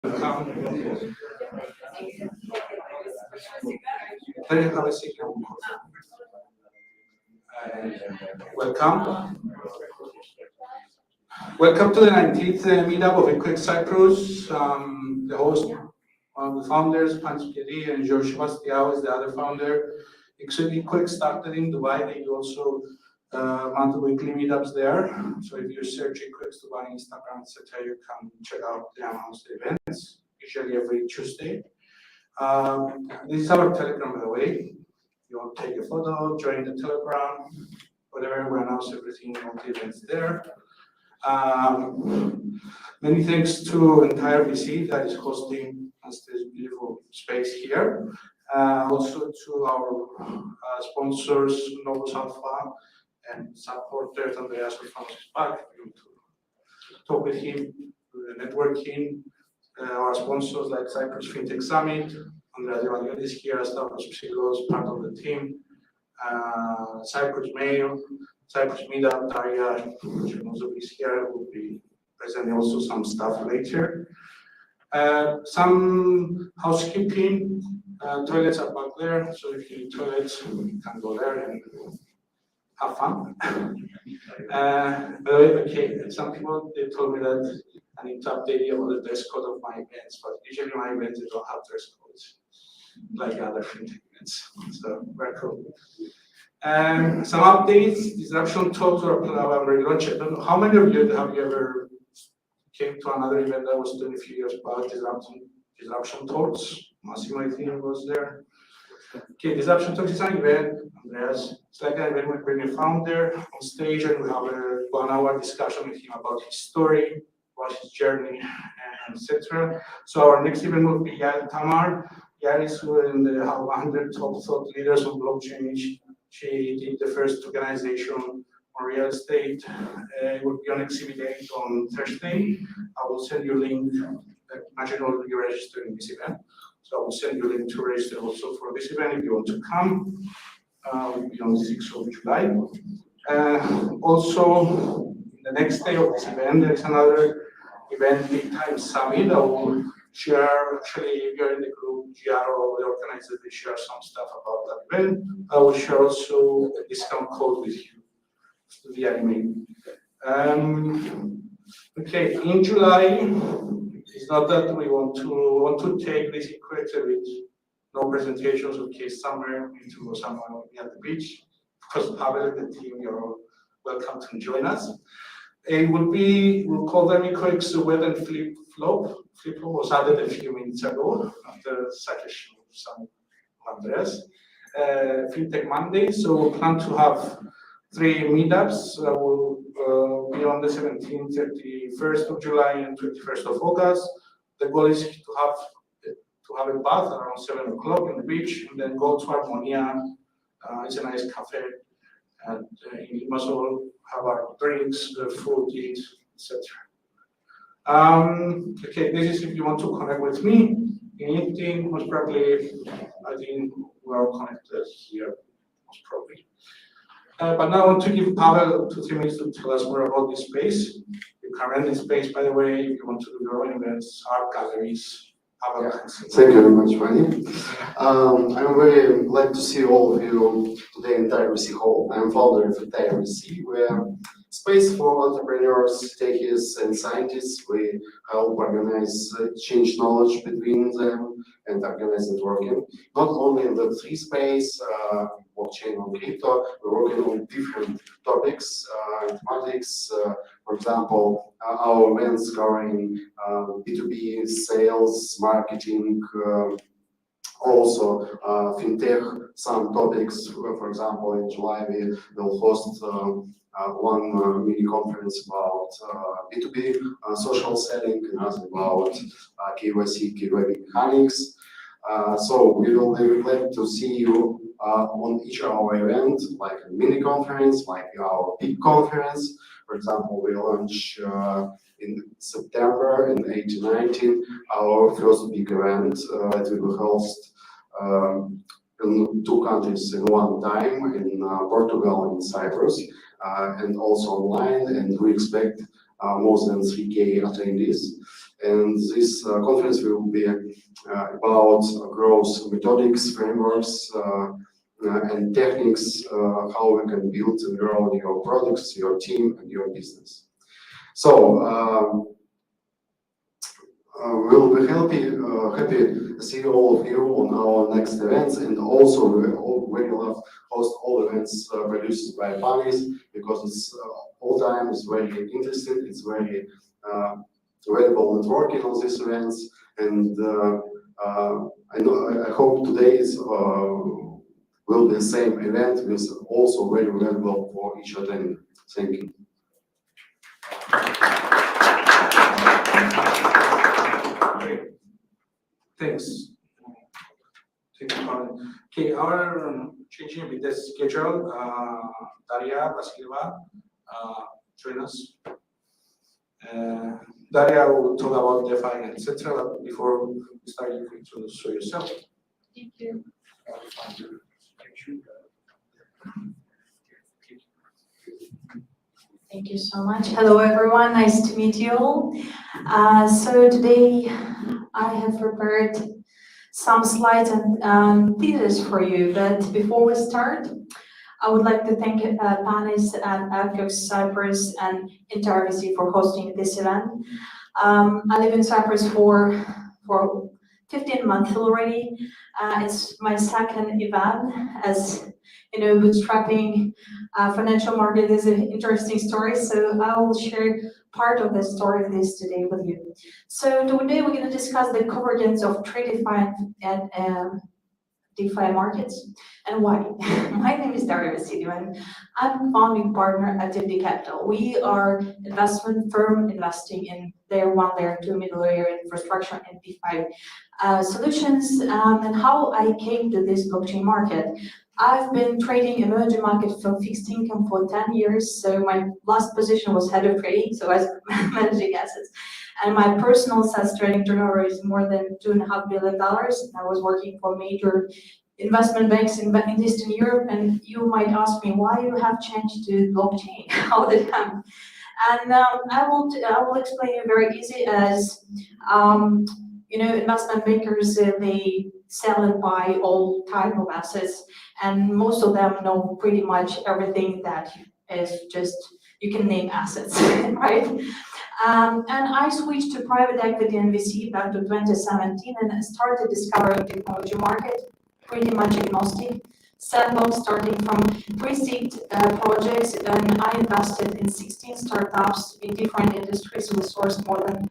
Then you have a signal. Welcome. Welcome to the 19th meetup of EcoXCyprus. The host, one of the founders, Panis Pieri, and George Sebastião is the other founder. Actually, EcoX started in Dubai. They do also monthly weekly meetups there. So if you search EcoX Dubai on Instagram, etc., you can check out the announced events, usually every Tuesday. This is our Telegram, by the way. You want to take a photo, join the Telegram, whatever, we announce everything, all the events there. Many thanks to entire VC that is hosting us this beautiful space here. Also to our sponsors, Novus Alpha, and supporters, Andreas from back to talk with him, the networking. Our sponsors like Cyprus FinTech Summit, Andreas Evangelidis here as Stavros Psychos, part of the team, Cyprus Mail, Cyprus Meetup, Daria, which also is here, will be presenting also some stuff later. Some housekeeping, toilets are back there, so if you need toilets, you can go there and have fun. Okay, some people, they told me that I need to update you on the dress code of my events, but usually my events they don't have dress codes like other fintech events. So very cool. Some updates, disruption talks or relaunch. I don't know how many of you have you ever came to another event that was done a few years back, disruption talks. Massimo, I think, was there. Okay, disruption talks is an event, Andreas. It's like an event we bring a founder on stage and we have a 1 hour discussion with him about his story, about his journey, and etc. So our next event will be Yael Tamar. Yael is in the 100 top thought leaders on blockchain. She did the first tokenization on real estate. It will be on Exhibit 8 on Thursday. I will send you a link. Imagine all you register in this event. So I will send you a link to register also for this event if you want to come. It will be on the 6th of July. Also, the next day of this event, there is another event, Big Time Summit. I will share, actually, if you're in the group, GRO, the organizer, they share some stuff about that event. I will share also a discount code with you via email. Okay, in July, it's not that we want to take this equator with no presentations, okay, somewhere into somewhere at the beach. Because Pavel and the team, you're welcome to join us. It will be, we'll call them EcoX Web and Flip Flop. Flip Flop was added a few minutes ago after suggestion of some Andreas. FinTech Monday, so we plan to have 3 meetups. Will be on the 17th, 31st of July and 21st of August. The goal is to have a bath around 7 o'clock on the beach and then go to Harmonia. It's a nice cafe. And in Limassol, have our drinks, food, eat, etc. Okay, this is if you want to connect with me. In LinkedIn, most probably, I think we are connected here, most probably. But now I want to give Pavel 2-3 minutes to tell us more about this space. You can rent this space, by the way, if you want to do your own events, art galleries. Yeah. Thank you very much, Manny. I'm very glad to see all of you today in TireVC Hall. I'm founder of TireVC, where space for entrepreneurs, techies, and scientists. We help organize change knowledge between them and organize networking. Not only in the Web3 space, blockchain and crypto, we're working on different topics, thematics. For example, our events covering B2B sales, marketing, also fintech, some topics. For example, in July we will host one mini conference about B2B social selling, and another about KYC, KYB mechanics. So we will be glad to see you on each of our events, like a mini conference, like our big conference. For example, we launch in September in 18-19 our first big event that we will host in 2 countries in one time, in Portugal and Cyprus, and also online. And we expect more than 3K attendees. And this conference will be about growth methods, frameworks, and techniques, how we can build and grow your products, your team, and your business. So we'll be happy to see all of you on our next events, and also we will host all events produced by Panis, because it's all time is very interesting. It's very available networking on these events, and I hope today is will be the same event, with also very valuable for each attendee. Thank you. Great. Thanks. Thank you, Colin. Okay, our changing a bit the schedule. Daria Vasileva, join us. Daria will talk about DeFi and etc. But before we start, you can introduce yourself. Thank you. Thank you so much. Hello, everyone. Nice to meet you all. So today I have prepared some slides and thesis for you. But before we start, I would like to thank Panis and EcoXCyprus and entire VC for hosting this event. I live in Cyprus for 15 months already. It's my second event. As you know, bootstrapping financial market is an interesting story, so I will share part of the story of this today with you. So today we're going to discuss the convergence of TradeFi and DeFi markets and why. My name is Daria Vasileva and I'm founding partner at DFD Capital. We are investment firm investing in layer 1, layer 2, middle layer infrastructure and DeFi solutions. And how I came to this blockchain market. I've been trading emerging markets for fixed income for 10 years. So my last position was head of trading, so I was managing assets. And my personal SaaS trading turnover is more than $2.5 billion. I was working for major investment banks in Eastern Europe, and you might ask me why you have changed to blockchain. How did it happen? And I will explain you very easy as you know, investment bankers they sell and buy all type of assets, and most of them know pretty much everything that is just you can name assets, right? And I switched to private equity and VC back to 2017 and started discovering technology market, pretty much agnostic. Sandbox starting from pre-seed projects, and I invested in 16 startups in different industries. We sourced more than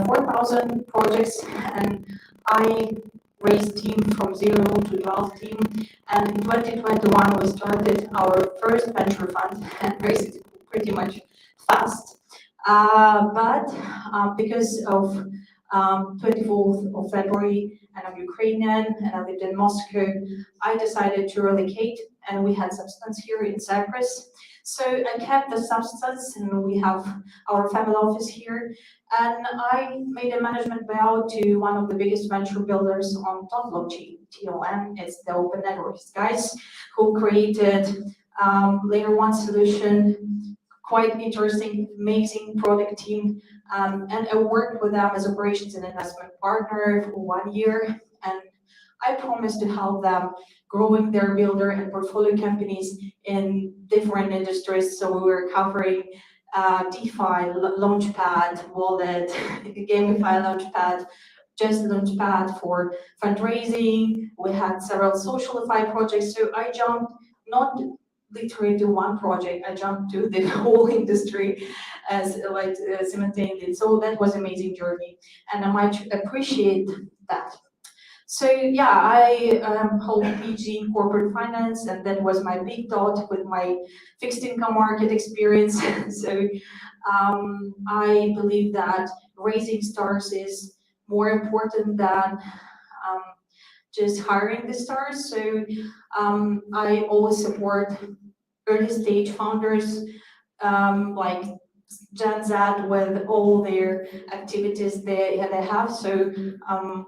4,000 projects, and I raised team from 0 to 12 team. And in 2021, we started our first venture fund and raised it pretty much fast. But because of 24th of February, and I'm Ukrainian, and I lived in Moscow, I decided to relocate, and we had substance here in Cyprus. So I kept the substance, and we have our family office here. And I made a management buyout to one of the biggest venture builders on top blockchain, TOM. It's the Open Networks guys who created layer 1 solution, quite interesting, amazing product team. And I worked with them as operations and investment partner for 1 year. And I promised to help them growing their builder and portfolio companies in different industries. So we were covering DeFi, Launchpad, Wallet, Gamify Launchpad, just Launchpad for fundraising. We had several socialify projects. So I jumped not literally to one project, I jumped to the whole industry as simultaneously. So that was amazing journey, and I might appreciate that. So yeah, I hold a PhD in corporate finance, and that was my big dot with my fixed income market experience. So I believe that raising stars is more important than just hiring the stars. So I always support early stage founders like Gen Z with all their activities they have. So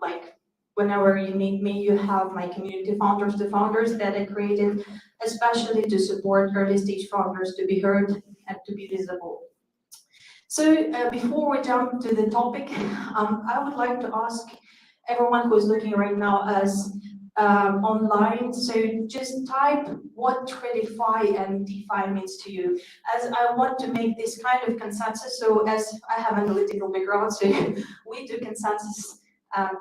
like whenever you need me, you have my community founders, the founders that I created, especially to support early stage founders to be heard and to be visible. Before we jump to the topic, I would like to ask everyone who is looking right now as online, so just type what TradFi and DeFi means to you, as I want to make this kind of consensus. So as I have analytical background, so we do consensus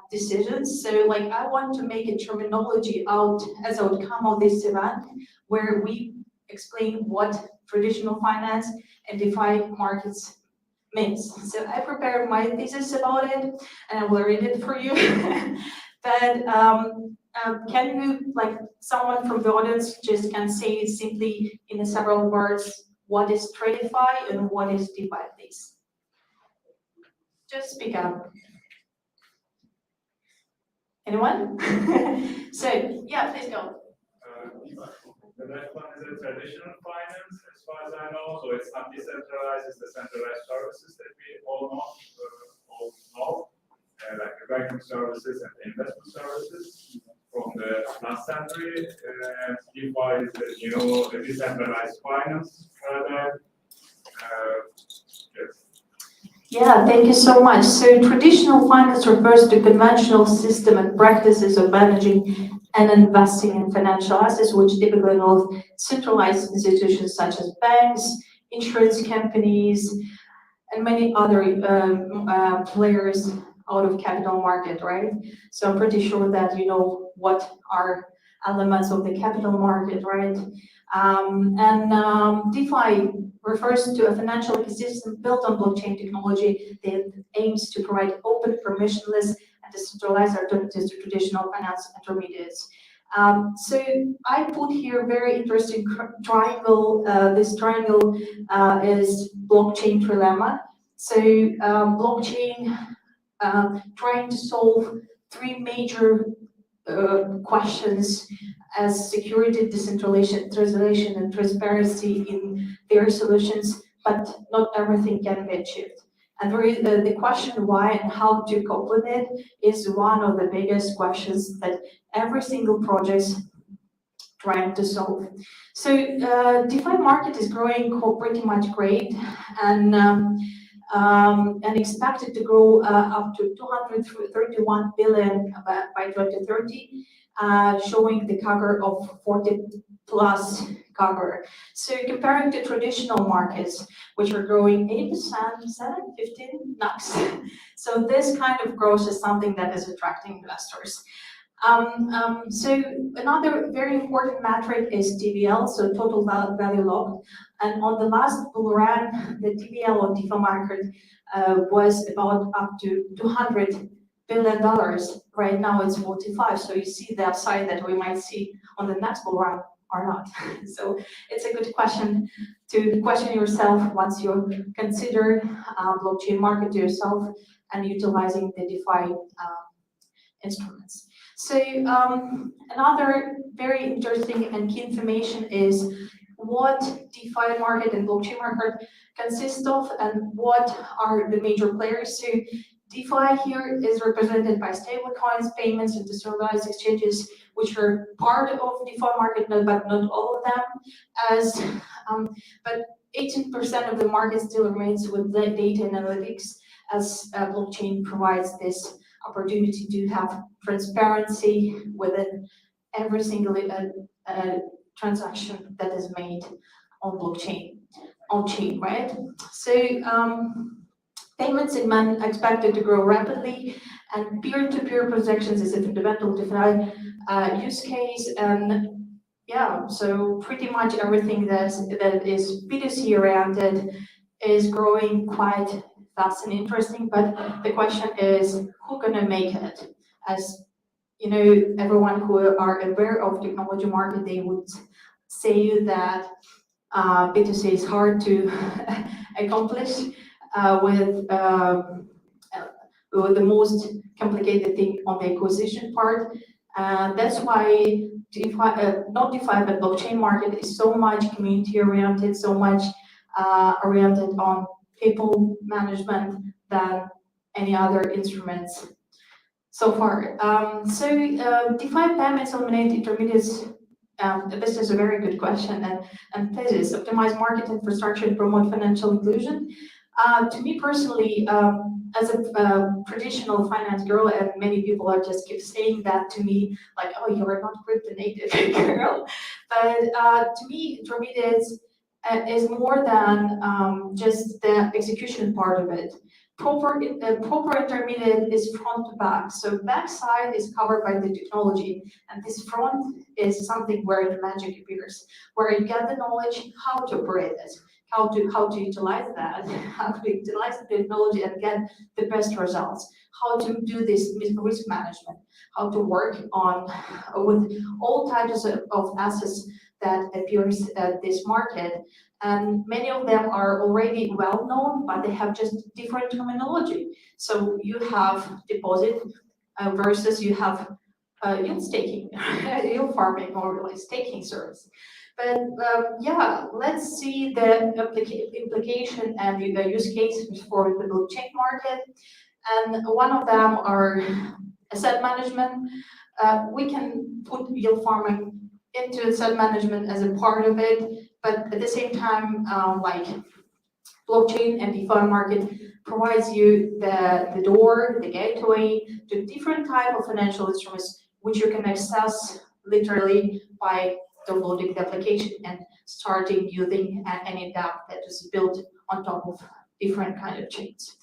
decisions. So like I want to make a terminology out as outcome of this event, where we explain what traditional finance and DeFi markets means. So I prepared my thesis about it, and I will read it for you. But can you, like someone from the audience, just can say simply in several words what is TradFi and what is DeFi, please? Just speak up. Anyone? So yeah, please go. The next one is a traditional finance, as far as I know. So it's not decentralized; it's the centralized services that we all know, like the banking services and the investment services from the last century. And DeFi is the new decentralized finance paradigm. Yes. Yeah, thank you so much. So traditional finance refers to conventional system and practices of managing and investing in financial assets, which typically involve centralized institutions such as banks, insurance companies, and many other players out of capital market, right? So I'm pretty sure that you know what are elements of the capital market, right? DeFi refers to a financial ecosystem built on blockchain technology that aims to provide open, permissionless, and decentralized alternatives to traditional finance intermediaries. So I put here very interesting triangle. This triangle is blockchain trilemma. So blockchain trying to solve three major questions as security, decentralization, translation, and transparency in their solutions, but not everything can be achieved. And the question why and how to cope with it is one of the biggest questions that every single project is trying to solve. So DeFi market is growing pretty much great, and expected to grow up to 231 billion by 2030, showing the CAGR of 40 plus CAGR. So comparing to traditional markets, which are growing 8%, 7, 15, max. So this kind of growth is something that is attracting investors. So another very important metric is TVL, so total value locked. And on the last bull run, the TVL on DeFi market was about up to $200 billion. Right now it's 45. So you see the upside that we might see on the next bull run or not. So it's a good question to question yourself once you consider blockchain market to yourself and utilizing the DeFi instruments. So another very interesting and key information is what DeFi market and blockchain market consist of and what are the major players. So DeFi here is represented by stablecoins, payments, and decentralized exchanges, which are part of DeFi market, but not all of them. But 18% of the market still remains with the data analytics, as blockchain provides this opportunity to have transparency within every single transaction that is made on blockchain, on chain, right? So payment segment expected to grow rapidly, and peer-to-peer transactions is a fundamental DeFi use case. And yeah, so pretty much everything that is B2C oriented is growing quite fast and interesting, but the question is who's gonna make it? As you know, everyone who are aware of technology market, they would say that B2C is hard to accomplish with the most complicated thing on the acquisition part. That's why not DeFi, but blockchain market is so much community oriented, so much oriented on people management than any other instruments so far. DeFi payments eliminate intermediates. This is a very good question. And thesis, optimize market infrastructure and promote financial inclusion. To me personally, as a traditional finance girl, and many people are just keep saying that to me, like, oh, you're not crypto native girl. But to me, intermediates is more than just the execution part of it. Proper intermediate is front to back. So back side is covered by the technology, and this front is something where the magic appears, where you get the knowledge how to operate it, how to utilize that, how to utilize the technology and get the best results, how to do this risk management, how to work on with all types of assets that appears at this market. And many of them are already well known, but they have just different terminology. So you have deposit versus you have yield staking, yield farming, or like staking service. But yeah, let's see the implication and the use cases for the blockchain market. And one of them are asset management. We can put yield farming into asset management as a part of it, but at the same time, like blockchain and DeFi market provides you the door, the gateway to different type of financial instruments which you can access literally by downloading the application and starting using any app that is built on top of different kind of chains.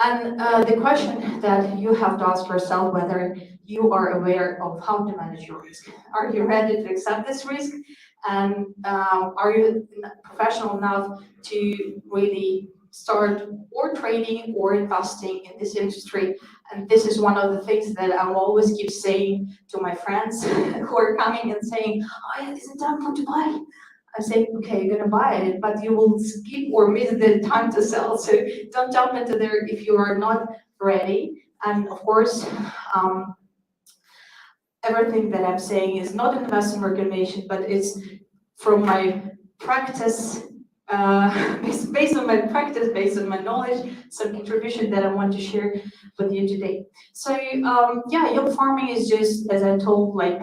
And the question that you have to ask yourself whether you are aware of how to manage your risk. Are you ready to accept this risk? And are you professional enough to really start or trading or investing in this industry? And this is one of the things that I will always keep saying to my friends who are coming and saying, oh, yeah, is it time for to buy? I say, okay, you're gonna buy it, but you will skip or miss the time to sell. So don't jump into there if you are not ready. And of course, everything that I'm saying is not an investment recommendation, but it's from my practice, based on my practice, based on my knowledge, some contribution that I want to share with you today. So yeah, yield farming is just, as I told, like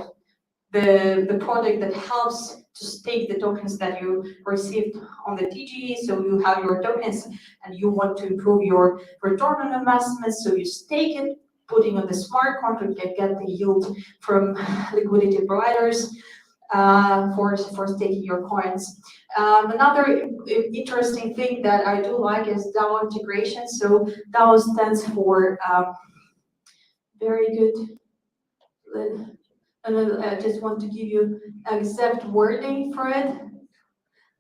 the product that helps to stake the tokens that you received on the TG. So you have your tokens and you want to improve your return on investment. So you stake it, putting on the smart contract, get the yield from liquidity providers for staking your coins. Another interesting thing that I do like is DAO integration. So DAO stands for very good. And I just want to give you exact wording for it.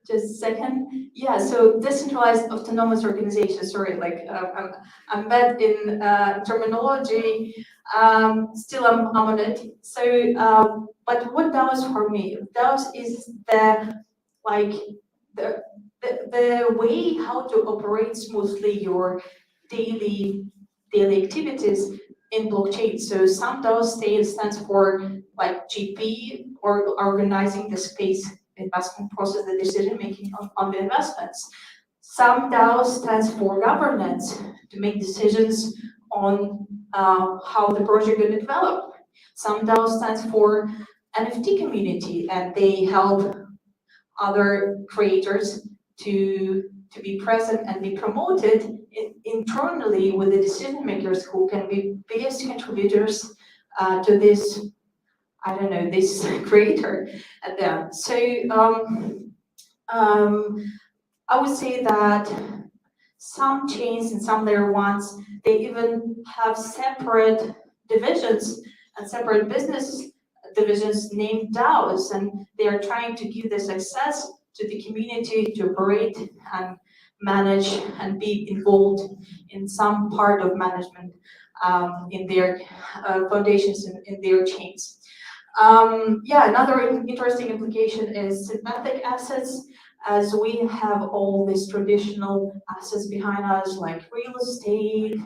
Just a second. Yeah, so decentralized autonomous organization. Sorry, like I'm bad in terminology. Still, I'm on it. So, but what DAOs for me? DAOs is the like the way how to operate smoothly your daily activities in blockchain. So some DAOs stands for like GP, or organizing the space investment process, the decision making on the investments. Some DAOs stands for governance, to make decisions on how the project going to develop. Some DAOs stands for NFT community, and they help other creators to be present and be promoted internally with the decision makers who can be biggest contributors to this, I don't know, this creator at them. So I would say that some chains and some layer ones, they even have separate divisions and separate business divisions named DAOs, and they are trying to give this access to the community to operate and manage and be involved in some part of management in their foundations, in their chains. Yeah, another interesting implication is synthetic assets, as we have all these traditional assets behind us, like real estate,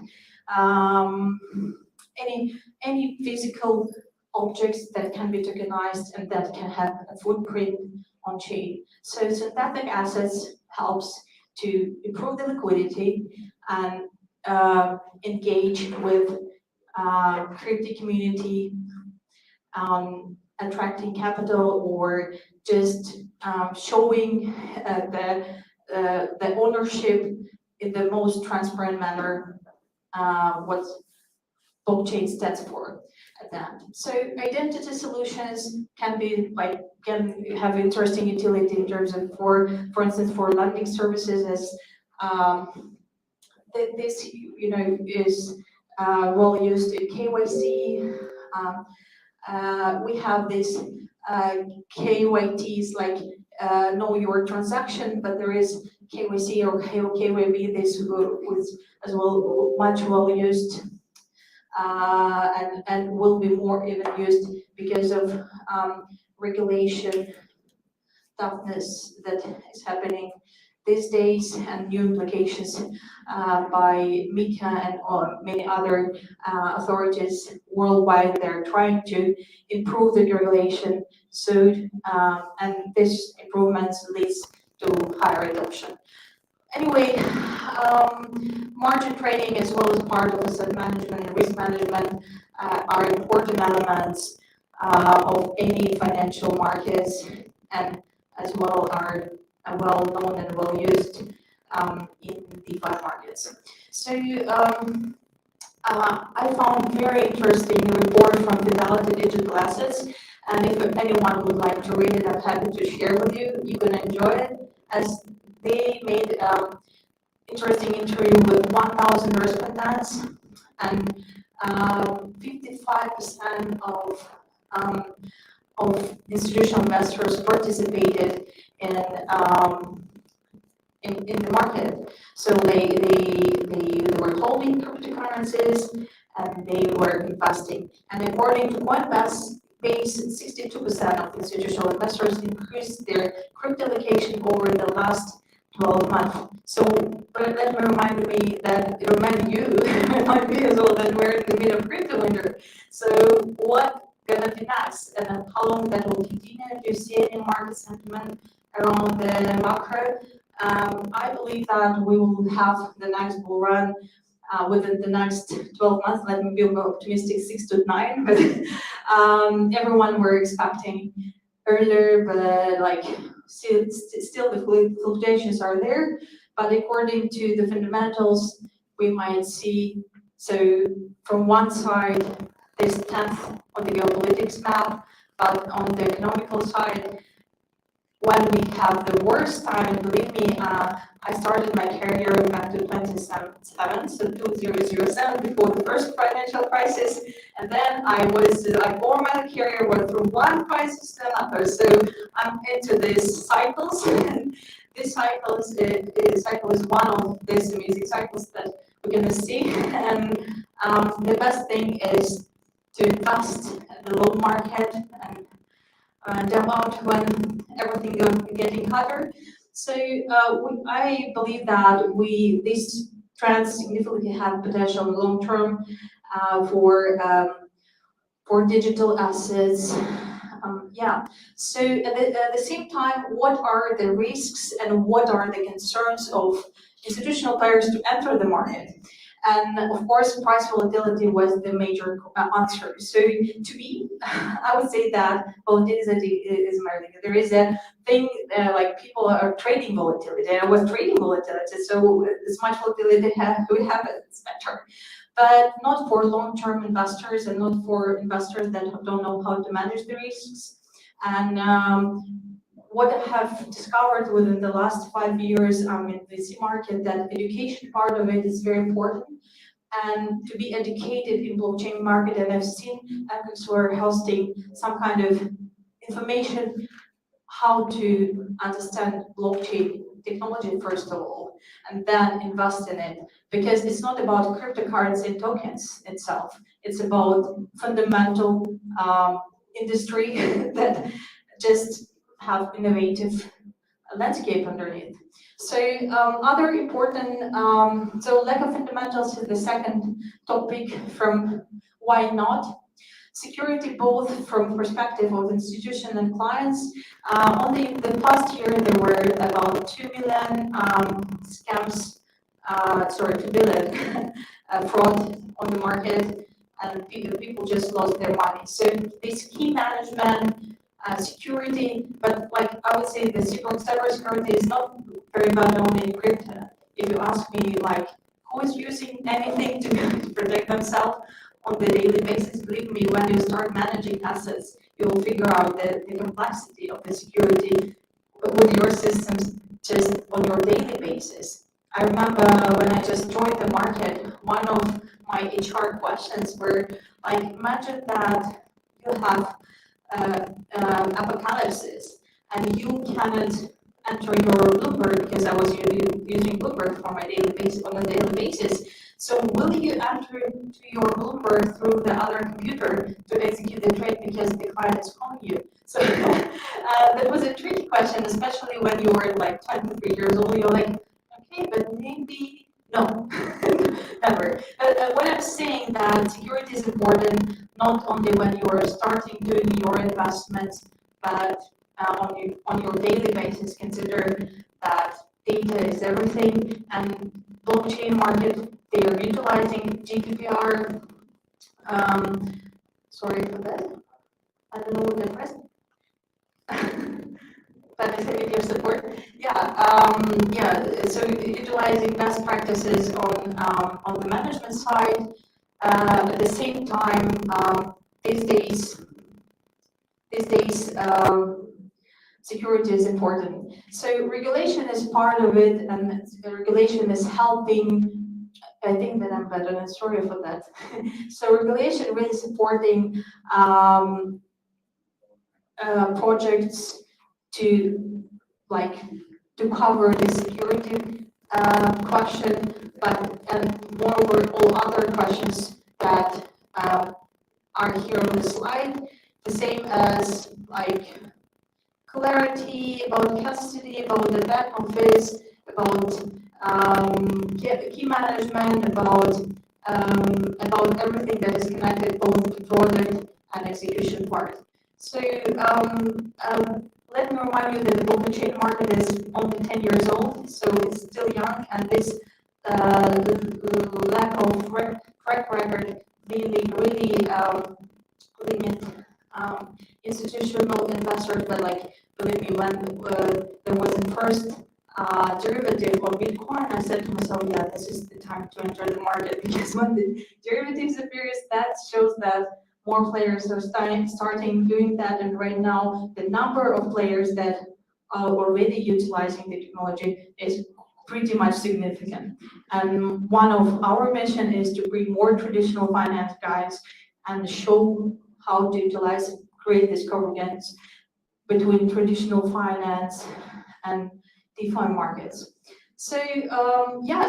any physical objects that can be tokenized and that can have a footprint on chain. So synthetic assets helps to improve the liquidity and engage with crypto community, attracting capital, or just showing the ownership in the most transparent manner what blockchain stands for at the end. So identity solutions can have interesting utility in terms of for instance for lending services as this is well used in KYC. We have this KYTs like know your transaction, but there is KYC or KYB. This was as well much well used and will be more even used because of regulation toughness that is happening these days and new implications by MiCA and many other authorities worldwide. They're trying to improve the regulation soon, and this improvements leads to higher adoption. Anyway, margin trading as well as part of asset management and risk management are important elements of any financial markets, and as well are well known and well used in DeFi markets. So I found very interesting report from Fidelity Digital Assets, and if anyone would like to read it, I'm happy to share with you. You can enjoy it, as they made interesting interview with 1,000 respondents, and 55% of institutional investors participated in the market. So they were holding cryptocurrencies and they were investing. And according to Coinbase, 62% of institutional investors increased their crypto allocation over the last 12 months. So let me remind you as well that we're in the middle of crypto winter. So what gonna be next, and how long that will continue? Do you see any market sentiment around the macro? I believe that we will have the next bull run within the next 12 months. Let me be more optimistic, 6 to 9. But everyone were expecting earlier, but like still the fluctuations are there. But according to the fundamentals, we might see, so from one side, this 10th on the geopolitics map, but on the economical side, when we have the worst time, believe me, I started my career back to 2007, so 2007, before the first financial crisis, and then I was like all my career went through one crisis to another. So I'm into these cycles. This cycle is one of these amazing cycles that we're gonna see, and the best thing is to invest in the low market and jump out when everything getting hotter. So I believe that these trends significantly have potential long term for digital assets. So at the same time, what are the risks and what are the concerns of institutional players to enter the market? And of course, price volatility was the major answer. So to me, I would say that volatility is emerging. There is a thing like people are trading volatility. I was trading volatility, so as much volatility we have, it's better. But not for long-term investors and not for investors that don't know how to manage the risks. And what I have discovered within the last 5 years in the VC market, that education part of it is very important, and to be educated in blockchain market. And I've seen EcoXCyprus were hosting some kind of information how to understand blockchain technology first of all, and then invest in it, because it's not about cryptocurrency tokens itself. It's about fundamental industry that just have innovative landscape underneath. So other important, so lack of fundamentals is the second topic from why not. Security, both from perspective of institution and clients. Only the past year there were about 2 million scams, 2 billion fraud on the market, and people just lost their money. So this key management, security, but like I would say the EcoXCyprus security is not very well known in crypto. if you ask me like who is using anything to protect themselves on the daily basis, believe me, when you start managing assets, you will figure out the complexity of the security with your systems just on your daily basis. I remember when I just joined the market, one of my HR questions were like, imagine that you have apocalypse and you cannot enter your Bloomberg because I was using Bloomberg for my daily basis on a daily basis. So will you enter to your Bloomberg through the other computer to execute the trade because the client is calling you? So that was a tricky question, especially when you were like 23 years old. You're like, okay, but maybe no, never. When I'm saying that security is important, not only when you are starting doing your investments, but on your daily basis, consider that data is everything, and blockchain market, they are utilizing GDPR. Sorry for that. I don't know what that was. But I think your support. Yeah. So utilizing best practices on the management side. At the same time, these days, security is important. So regulation is part of it, and regulation is helping. I think that I'm better, and sorry for that. So regulation really supporting projects to cover the security question, but and moreover all other questions that are here on the slide. The same as like clarity about custody, about the back office, about key management, about everything that is connected both to product and execution part. So let me remind you that the blockchain market is only 10 years old, so it's still young, and this lack of track record really limit institutional investors. But like, believe me, when there was the first derivative of Bitcoin, I said to myself, yeah, this is the time to enter the market, because when the derivatives appears, that shows that more players are starting doing that, and right now the number of players that are already utilizing the technology is pretty much significant. And one of our mission is to bring more traditional finance guys and show how to utilize, create this convergence between traditional finance and DeFi markets. So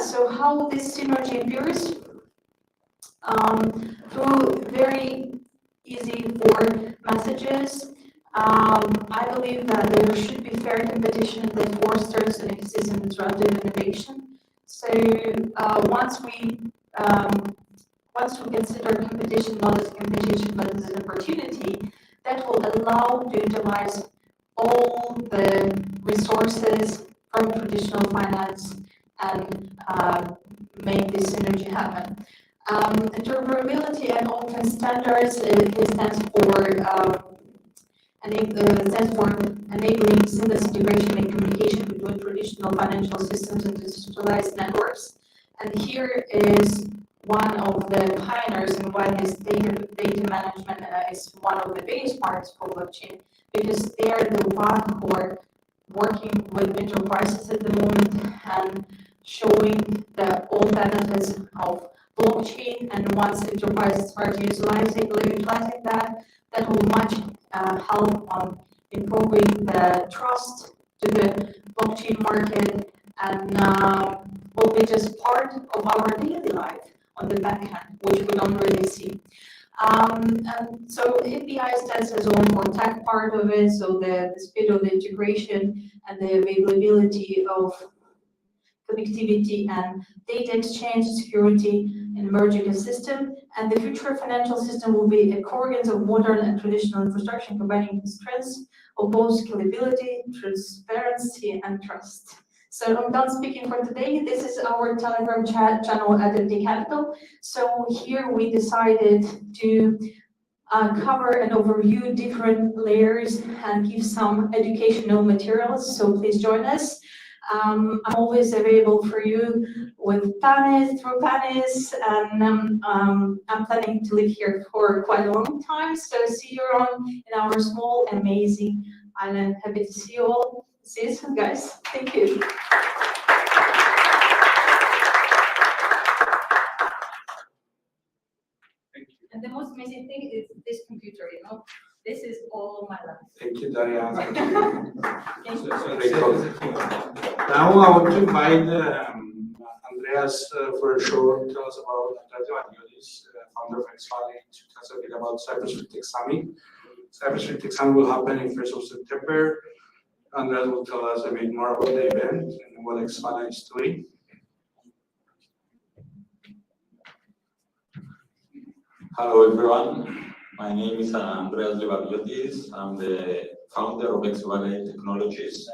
so how this synergy appears through very easy 4 messages. I believe that there should be fair competition that fosters an ecosystem of disruptive innovation. So once we consider competition not as competition but as an opportunity, that will allow to utilize all the resources from traditional finance and make this synergy happen. Interoperability and open standards, it stands for enabling seamless integration and communication between traditional financial systems and decentralized networks. And here is one of the pioneers and why this data management is one of the biggest parts for blockchain, because they are the one who are working with enterprises at the moment and showing the all benefits of blockchain. And once enterprises start utilizing that, that will much help on improving the trust to the blockchain market, and will be just part of our daily life on the back end, which we don't really see. And so API stands as well for tech part of it, so the speed of the integration and the availability of connectivity and data exchange, security, and emerging ecosystem. And the future financial system will be a convergence of modern and traditional infrastructure, combining the strengths of both scalability, transparency, and trust. So I'm done speaking for today. This is our Telegram chat channel at MD Capital. So here we decided to cover and overview different layers and give some educational materials. So please join us. I'm always available for you with Panis, through Panis, and I'm planning to live here for quite a long time. So see you around in our small, amazing island. Happy to see you all. See you soon, guys. Thank you. And the most amazing thing is this computer, you know, this is all my life. Thank you, Daria. Thank you. Thank you. Very cool. Now I want to invite Andreas for a short tell us about Andreas Evangelis, founder of EcoXCyprus, to tell us a bit about Cyprus FinTech Summit. Cyprus FinTech Summit will happen in 1st of September. Andreas will tell us a bit more about the event and what EcoXCyprus is doing. Hello everyone, my name is Andreas Levaviotis. I'm the founder of EcoXCyprus Technologies.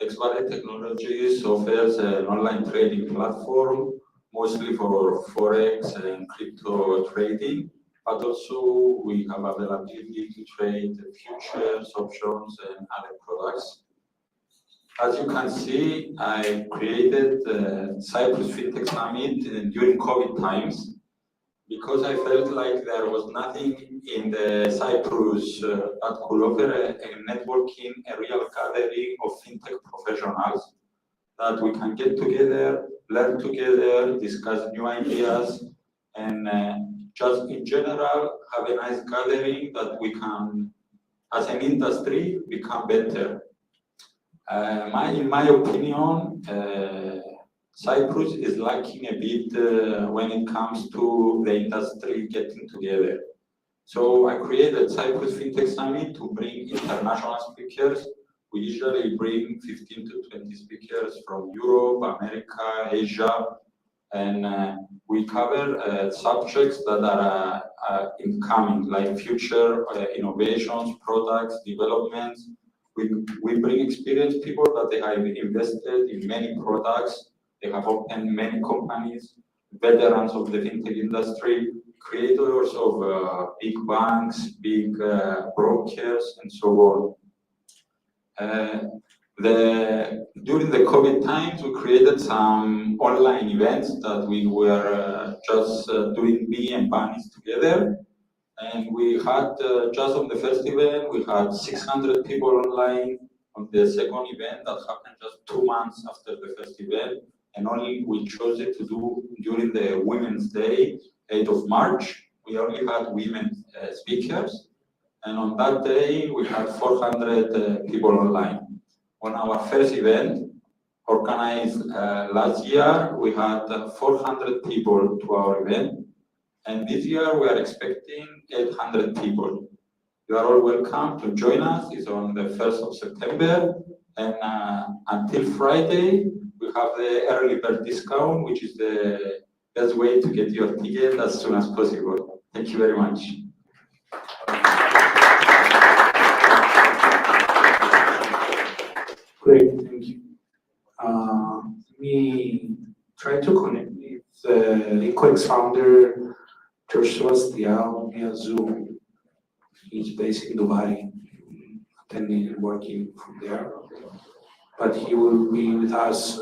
EcoXCyprus Technologies offers an online trading platform, mostly for Forex and crypto trading, but also we have availability to trade futures, options, and other products. As you can see, I created Cyprus FinTech Summit during COVID times, because I felt like there was nothing in the Cyprus that could offer a networking, a real gathering of fintech professionals that we can get together, learn together, discuss new ideas, and just in general have a nice gathering that we can, as an industry, become better. In my opinion, Cyprus is lacking a bit when it comes to the industry getting together. So I created Cyprus FinTech Summit to bring international speakers. We usually bring 15 to 20 speakers from Europe, America, Asia, and we cover subjects that are incoming, like future innovations, products, developments. We bring experienced people that they have invested in many products. They have opened many companies, veterans of the fintech industry, creators of big banks, big brokers, and so on. During the COVID times, we created some online events that we were just doing me and Banis together. And we had, just on the first event, we had 600 people online. On the second event, that happened just 2 months after the first event, and only we chose it to do during the Women's Day, 8th of March. We only had women speakers, and on that day, we had 400 people online. On our first event, organized last year, we had 400 people to our event, and this year we are expecting 800 people. You are all welcome to join us. It's on the 1st of September, and until Friday, we have the early bird discount, which is the best way to get your ticket as soon as possible. Thank you very much. Great, thank you. We try to connect with the EcoX founder, George Sebastian, via Zoom. He's based in Dubai, attending and working from there. But he will be with us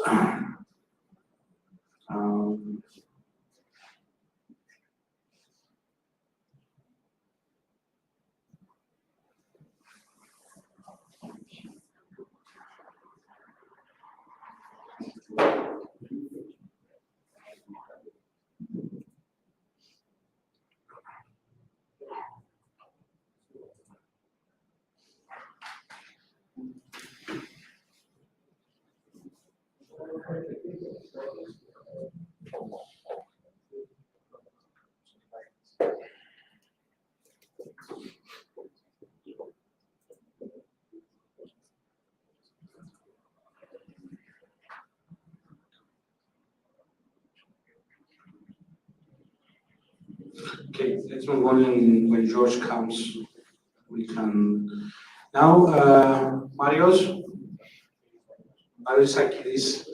Okay, let's move on, and when George comes, we can. Now, Marios Sakidis.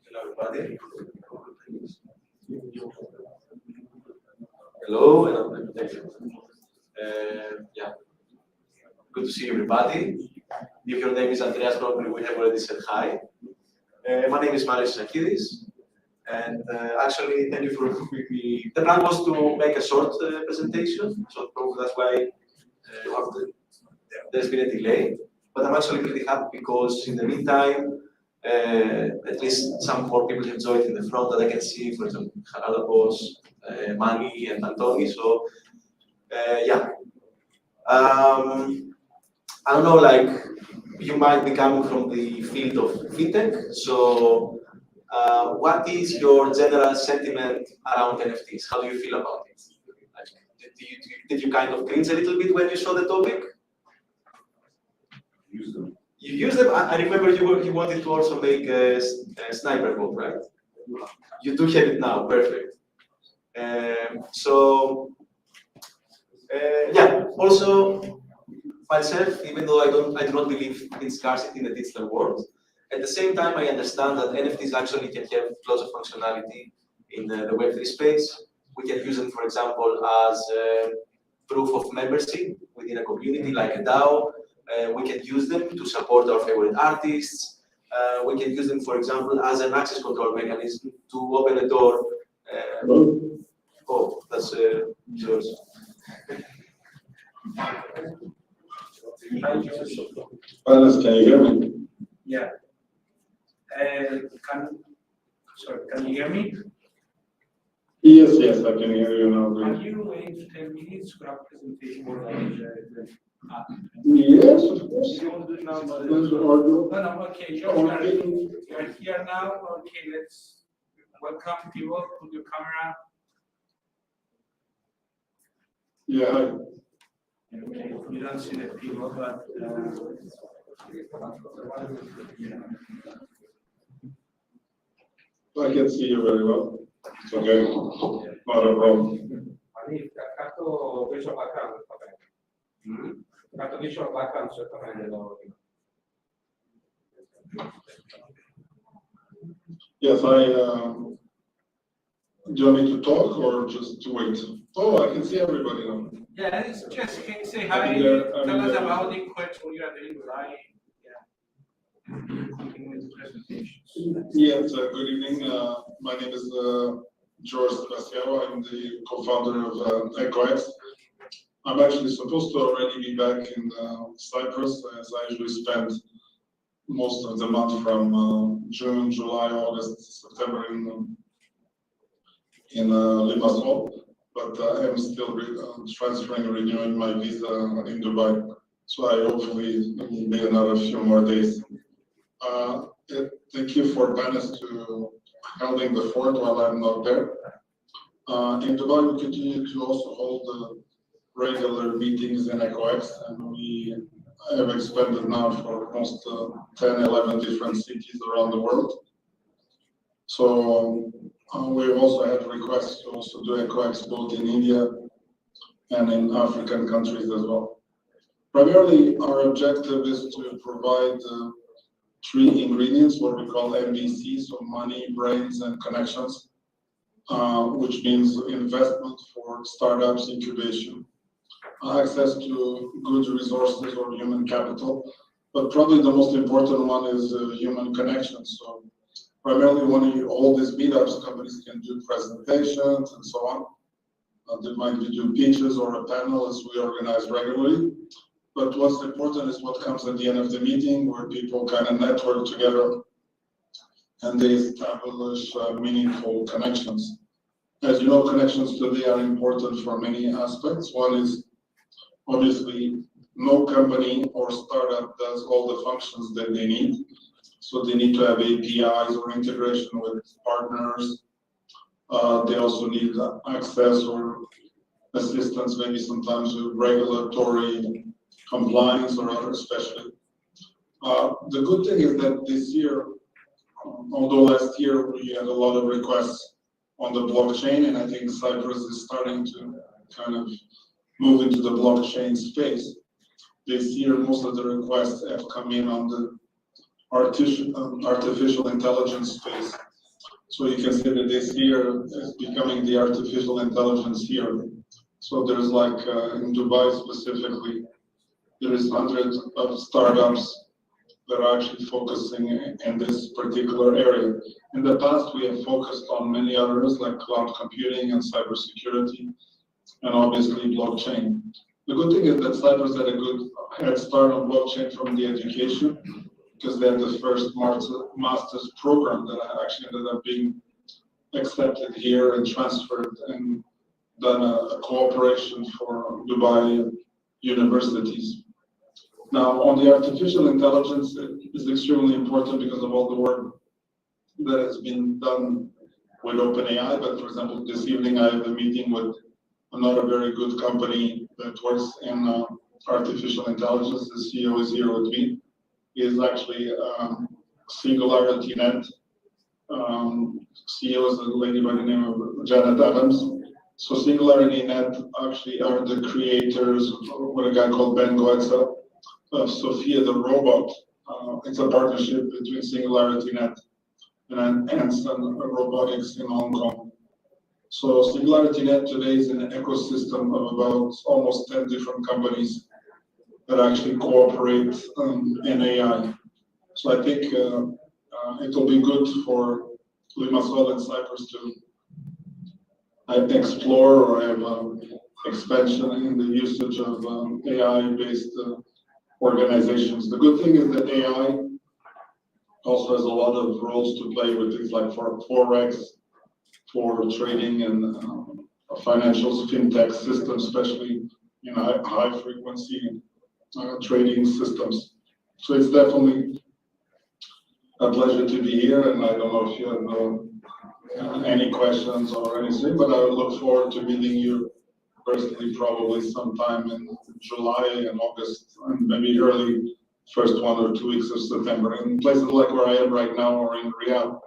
Hello, everybody. Hello, and I'm yeah, good to see everybody. If your name is Andreas, probably we have already said hi. My name is Marios Sakidis, and actually, thank you for having me. The plan was to make a short presentation, so probably that's why there's been a delay. But I'm actually pretty happy because in the meantime, at least some more people have joined in the front that I can see, for example, Haralabos, Mani, and Antoni. So, yeah. I don't know, like, you might be coming from the field of fintech. So, what is your general sentiment around NFTs? How do you feel about it? Like, did you kind of cringe a little bit when you saw the topic? Use them. You use them. I remember you wanted to also make a sniper bot, right? You do have it now. Perfect. So yeah. Also, myself, even though I do not believe in scarcity in the digital world, at the same time I understand that NFTs actually can have lots of functionality in the Web3 space. We can use them, for example, as proof of membership within a community like a DAO. We can use them to support our favorite artists. We can use them, for example, as an access control mechanism to open a door. Oh, that's yours. Panas, can you hear me? Yeah. Can you hear me? Yes, I can hear you now. Can you wait 10 minutes for our presentation? Yes, of course. You want to do it now? There's audio. No, okay, you're here now. Okay, let's welcome people. Put your camera. Yeah, hi. Okay, you don't see the people, but I can see you very well. It's okay. Not a problem. Yes, do you want me to talk or just to wait? Oh, I can see everybody now. yeah, it's just can you say I'm hi, there, tell us there. about the question you are doing right. Yeah. Continue with the presentation. Yes, good evening. My name is George Sebastião. I'm the co-founder of EcoX. I'm actually supposed to already be back in Cyprus, as I usually spend most of the month from June, July, August, September in Limassol. But I am still transferring and renewing my visa in Dubai. So I hopefully will be another few more days. Thank you for Panas to holding the fort while I'm not there. In Dubai, we continue to also hold regular meetings in EcoX, and we have expanded now for almost 10, 11 different cities around the world. So we've also had requests to also do EcoX both in India and in African countries as well. Primarily, our objective is to provide three ingredients, what we call MBC, so money, brains, and connections, which means investment for startups, incubation, access to good resources or human capital, but probably the most important one is human connections. So primarily when you hold these meetups, companies can do presentations and so on. They might do pitches or a panel as we organize regularly. But what's important is what comes at the end of the meeting, where people kind of network together and they establish meaningful connections. As you know, connections today are important for many aspects. One is obviously no company or startup does all the functions that they need. So they need to have APIs or integration with partners. They also need access or assistance, maybe sometimes with regulatory compliance or other, especially. The good thing is that this year, although last year we had a lot of requests on the blockchain, and I think Cyprus is starting to kind of move into the blockchain space. This year, most of the requests have come in on the artificial intelligence space. So you can see that this year is becoming the artificial intelligence year. So there's like in Dubai specifically, there is hundreds of startups that are actually focusing in this particular area. In the past, we have focused on many others like cloud computing and cybersecurity, and obviously blockchain. The good thing is that Cyprus had a good head start on blockchain from the education, because they had the first master's program that actually ended up being accepted here and transferred and done a cooperation for Dubai universities. Now, on the artificial intelligence, it is extremely important because of all the work that has been done with OpenAI. But for example, this evening I have a meeting with another very good company that works in artificial intelligence. The CEO is here with me. He is actually Singularity Net. CEO is a lady by the name of Janet Adams. So Singularity Net actually are the creators with a guy called Ben Goetzel of Sophia the robot. It's a partnership between Singularity Net and Anson Robotics in Hong Kong. So Singularity Net today is an ecosystem of about almost 10 different companies that actually cooperate in AI. So I think it will be good for Limassol and Cyprus to explore or have expansion in the usage of AI-based organizations. The good thing is that AI also has a lot of roles to play with things like for Forex, for trading and financials, fintech systems, especially in high frequency trading systems. So it's definitely a pleasure to be here, and I don't know if you have any questions or anything, but I look forward to meeting you personally probably sometime in July and August, and maybe early first 1 or 2 weeks of September. In places like where I am right now or in Riyadh,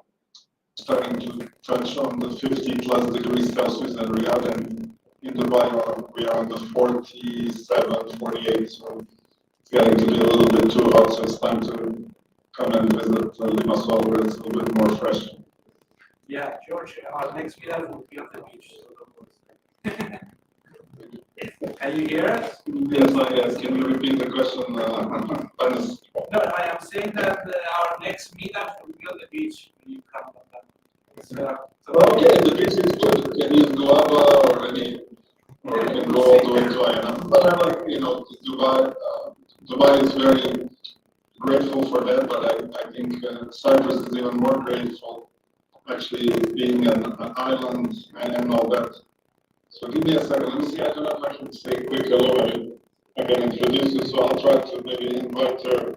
starting to touch on the 50 plus degrees Celsius in Riyadh, and in Dubai we are on the 47, 48, so it's getting to be a little bit too hot, so it's time to come and visit Limassol where it's a little bit more fresh. Yeah, George, our next meetup will be on the beach. Can you hear us? Yes. Can you repeat the question, Panis? No, I am saying that our next meetup will be on the beach when you come. Okay, the beach is good. You can use guava or any, or you can go all the way to Ayana. But I like, Dubai is very grateful for that, but I think Cyprus is even more grateful, actually being an island and all that. So give me a second. Let me see. I don't know if I can say a quick hello. I can introduce you, so I'll try to maybe invite her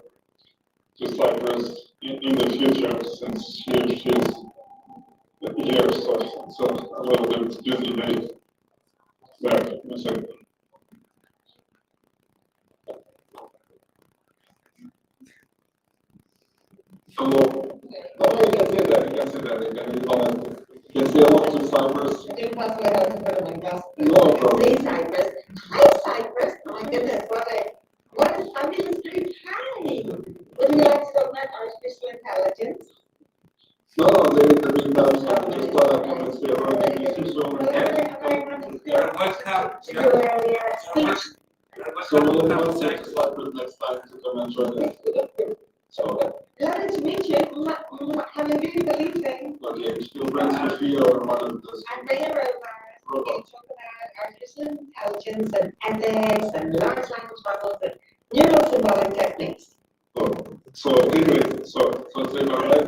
to Cyprus in the future, since she's here. So it's a little bit busy day. There, give me a second. Hello. No, you can say that. You can say that. You can say hello to Cyprus. I didn't pass my house in front of my boss. No problem. Say Cyprus. Hi, Cyprus. Oh my goodness, what a fabulous dream. Hi. Would you like to talk about artificial intelligence? No, they just thought I'd come and say hello to you. You're welcome. So we'll invite you to Cyprus next time to come and join us. So, Glad to meet you. Have a beautiful evening. okay, you'll bring Sophia or one of this. I'm Rhea Robar. We talk about artificial intelligence and ethics and large language models and neural symbolic techniques. So anyway, so say bye.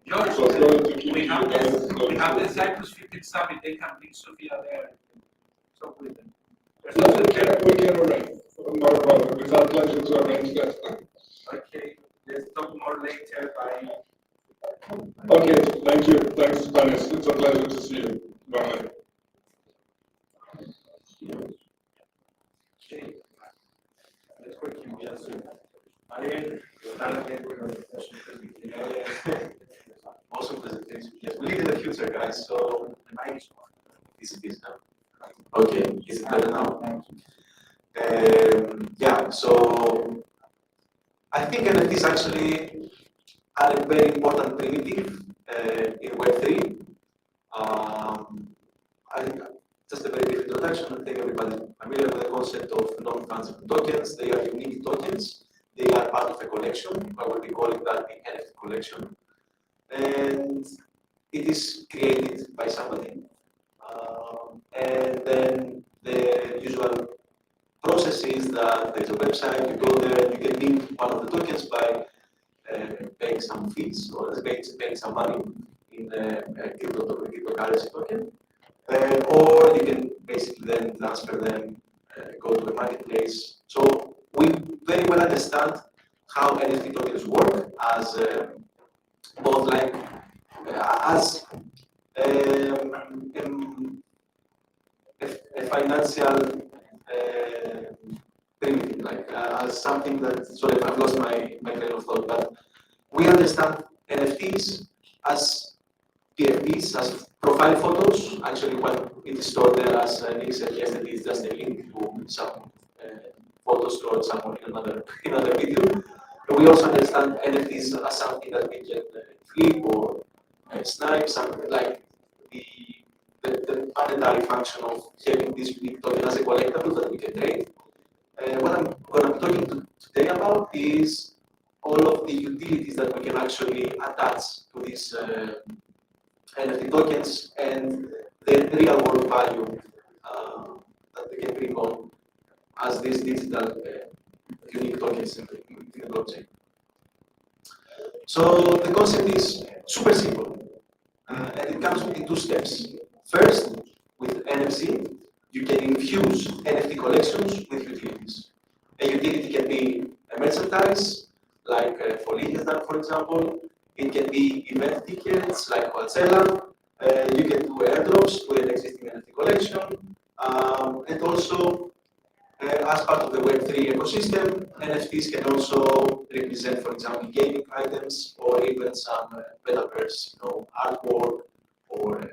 George, we have the Cyprus Future Summit. They can bring Sophia there. So with them. We can arrange. Not a problem. It's our pleasure to arrange that. Okay, let's talk more later. Bye. Okay, thank you. Thanks, Panis. It's a pleasure to see you. Bye. Okay. Let's quickly just Ariel, start again with the Awesome presentation. Yes, we live in the future, guys. So the mic is on. this is now. Okay, is it better now? Yeah, so I think NFTs actually are a very important primitive in Web3. just a very brief introduction. I think everybody is familiar with the concept of non-fungible tokens. They are unique tokens. They are part of a collection. I will be calling that the NFT collection. And it is created by somebody. And then the usual process is that there's a website, you go there, you can mint one of the tokens by paying some fees or paying some money in a cryptocurrency token. Or you can basically then transfer them, go to a marketplace. So we very well understand how NFT tokens work as both like as a financial primitive, like as something that, sorry, I've lost my train of thought, but we understand NFTs as PFPs, as profile photos. Actually, what it is stored there, as Nick said yesterday, is just a link to some photos stored somewhere in another video. But we also understand NFTs as something that we can flip or snipe, something like the monetary function of having this unique token as a collectible that we can trade. What I'm going to be talking today about is all of the utilities that we can actually attach to these NFT tokens and the real world value that they can bring on as these digital unique tokens in the blockchain. So the concept is super simple, and it comes in two steps. First, with NFC, you can infuse NFT collections with utilities. A utility can be a merchandise, like Folie has done, for example. It can be event tickets, like Coachella. You can do airdrops with an existing NFT collection. And also, as part of the Web3 ecosystem, NFTs can also represent, for example, gaming items or even some metaverse, artwork or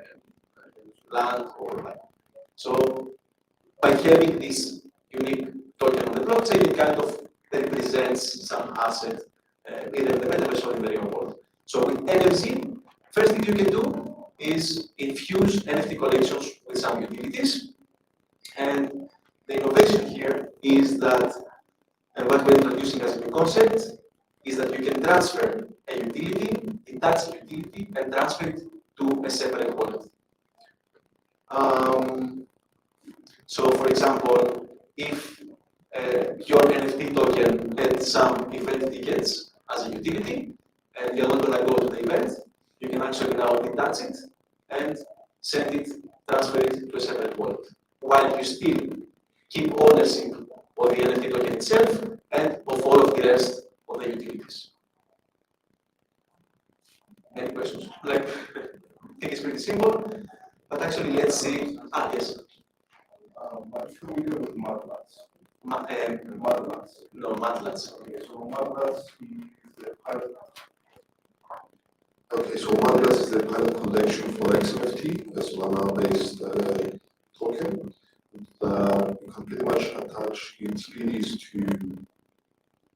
land or like. So by having this unique token on the blockchain, it kind of represents some asset either in the metaverse or in the real world. So with NFC, first thing you can do is infuse NFT collections with some utilities. And the innovation here is that, and what we're introducing as a new concept, is that you can transfer a utility, detach a utility, and transfer it to a separate wallet. So, for example, if your NFT token had some event tickets as a utility, and you're not going to go to the event, you can actually now detach it and send it, transfer it to a separate wallet, while you still keep ownership of the NFT token itself and of all of the rest of the utilities. Any questions? Like, I think it's pretty simple, but actually let's see. Yes. What should we do with MATLABs? MATLABs? No, MATLABs. Okay, so MATLABs is the pilot. Okay, so MATLABs is the pilot collection for XNFT, that's Solana-based token. You can pretty much attach utilities to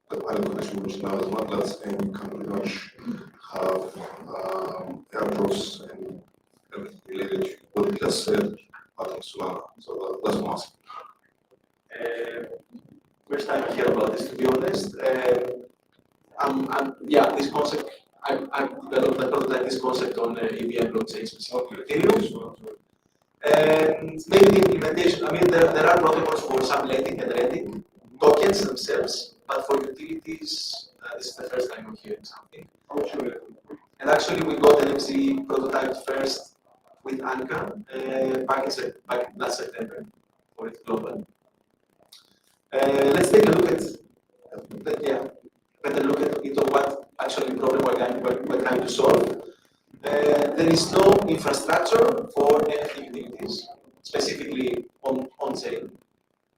the pilot collection, which now is MATLABs, and you can pretty much have airdrops and everything related to what we just said, but in Solana. So that's awesome. First time I hear about this, to be honest. Yeah, this concept, I've developed a prototype, this concept on EVM blockchain specifically Ethereum. And maybe the implementation, I mean, there are protocols for subletting and renting tokens themselves, but for utilities, this is the first time I'm hearing something. And actually, we got an MC prototype first with Anka back last September for its global. Let's take a look at better look at into what actually problem we're trying to solve. There is no infrastructure for NFT utilities, specifically on-chain.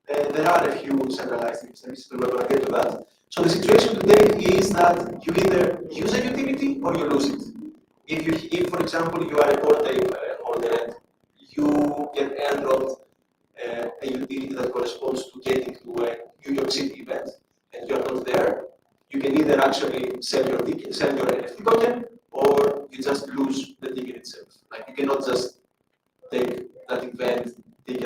There are a few centralized systems, but we're going to get to that. So the situation today is that you either use a utility or you lose it. If for example, you are a board tape holder and you get airdropped a utility that corresponds to getting to a New York City event, and you're not there, you can either actually sell your ticket, sell your NFT token, or you just lose the ticket itself. Like you cannot just take that event ticket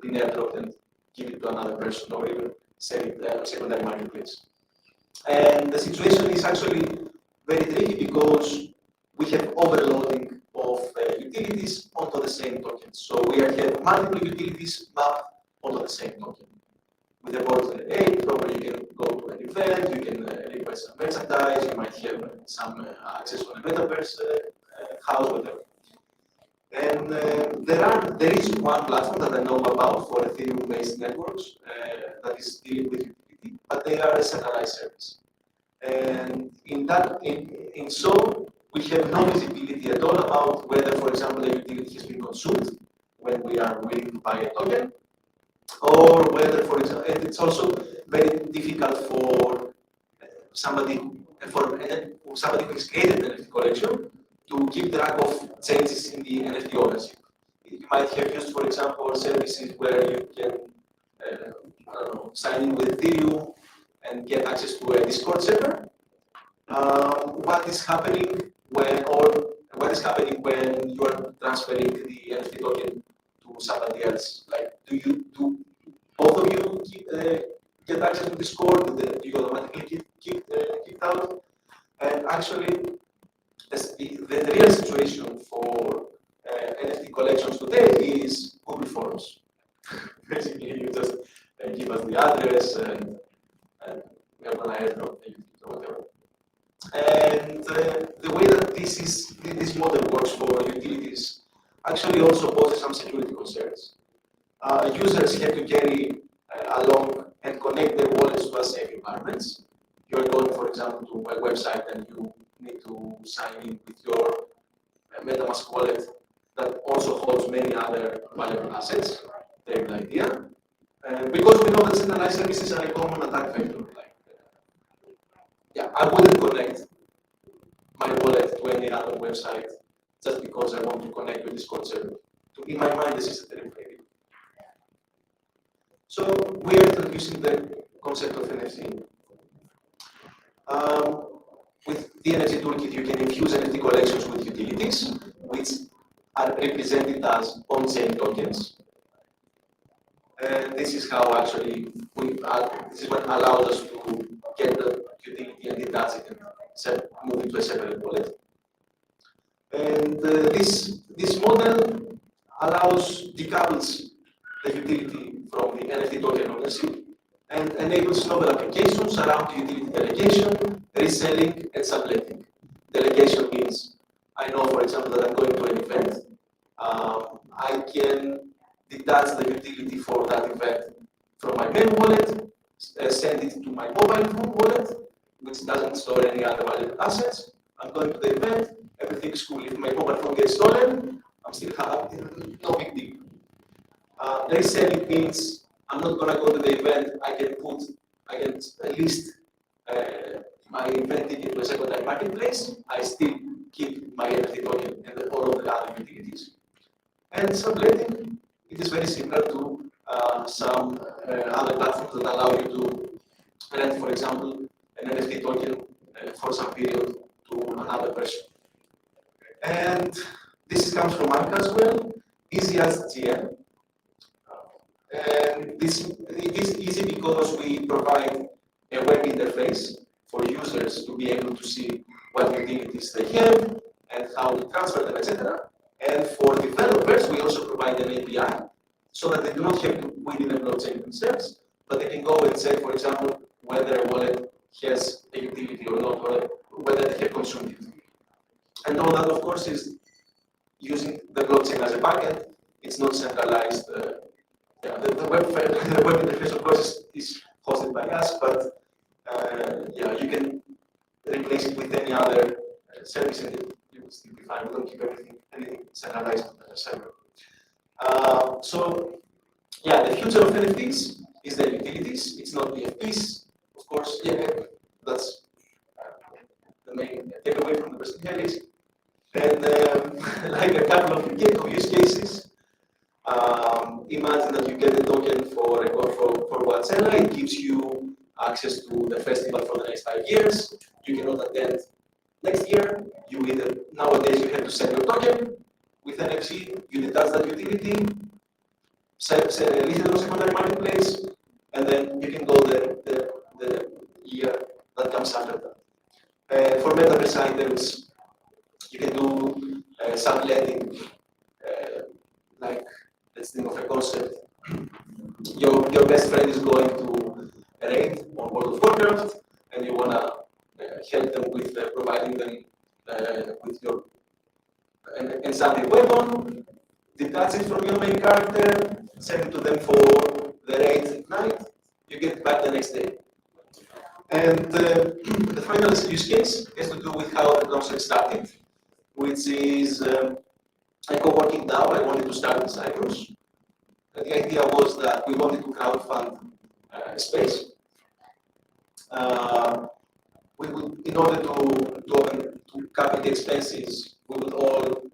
been airdropped and give it to another person or even sell it on secondary marketplace. And the situation is actually very tricky because we have overloading of utilities onto the same token. So we have multiple utilities mapped onto the same token. With the board 8, probably you can go to an event, you can request some merchandise, you might have some access on a metaverse house, whatever. And there is one platform that I know about for Ethereum-based networks that is dealing with utility, but they are a centralized service. And in so we have no visibility at all about whether, for example, a utility has been consumed when we are willing to buy a token, or whether, for example, and it's also very difficult for somebody who has created an NFT collection to keep track of changes in the NFT ownership. You might have used, for example, services where you can sign in with Ethereum and get access to a Discord server. What is happening when you are transferring the NFT token to somebody else? Like, do both of you get access to Discord? Do you automatically get kicked out? And actually, the real situation for NFT collections today is Google Forms. Basically, you just give us the address and we are going to airdrop the utility or whatever. And the way that this model works for utilities actually also poses some security concerns. Users have to carry along and connect their wallets to safe environments. You're going, for example, to a website and you need to sign in with your MetaMask wallet that also holds many other valuable assets. Take the idea. Because we know that centralized services are a common attack vector. I wouldn't connect my wallet to any other website just because I want to connect with this concept. In my mind, this is a terrible idea. So we are introducing the concept of NFT. With the NFT toolkit, you can infuse NFT collections with utilities, which are represented as on-chain tokens. And this is how actually this is what allows us to get the utility and detach it and move it to a separate wallet. And this model decouples the utility from the NFT token ownership and enables novel applications around utility delegation, reselling, and subletting. Delegation means I know, for example, that I'm going to an event. I can detach the utility for that event from my main wallet, send it to my mobile phone wallet, which doesn't store any other valuable assets. I'm going to the event, everything's cool. If my mobile phone gets stolen, I'm still happy, no big deal. Reselling means I'm not going to go to the event. I can list my event ticket to a secondary marketplace. I still keep my NFT token and all of the other utilities. And subletting, it is very similar to some other platforms that allow you to rent, for example, an NFT token for some period to another person. And this comes from Arc as well, easy as GM. And it is easy because we provide a web interface for users to be able to see what utilities they have and how to transfer them, etc. And for developers, we also provide an API so that they do not have to put in a blockchain themselves, but they can go and say, for example, whether a wallet has a utility or not, or whether they have consumed it. And all that, of course, is using the blockchain as a backend. It's not centralized. The web interface, of course, is hosted by us, but you can replace it with any other service and you will still be fine. We don't keep anything centralized on the server. The future of NFTs is the utilities. It's not PFPs, of course. That's the main takeaway from the presentation. And like a couple of use cases. Imagine that you get a token for Coachella. It gives you access to the festival for the next 5 years. You cannot attend next year. Nowadays you have to sell your token with NFC. You detach that utility. listed on secondary marketplace, and then you can go the year that comes after that. For metaverse items, you can do subletting, like, let's think of a concept. Your best friend is going to a raid on World of Warcraft, and you wanna help them with providing them with your enchanted weapon, detach it from your main character, send it to them for the raid at night, you get it back the next day. And the final use case has to do with how the concept started, which is a co-working DAO I wanted to start in Cyprus. And the idea was that we wanted to crowdfund space. We would, in order to cover the expenses, we would all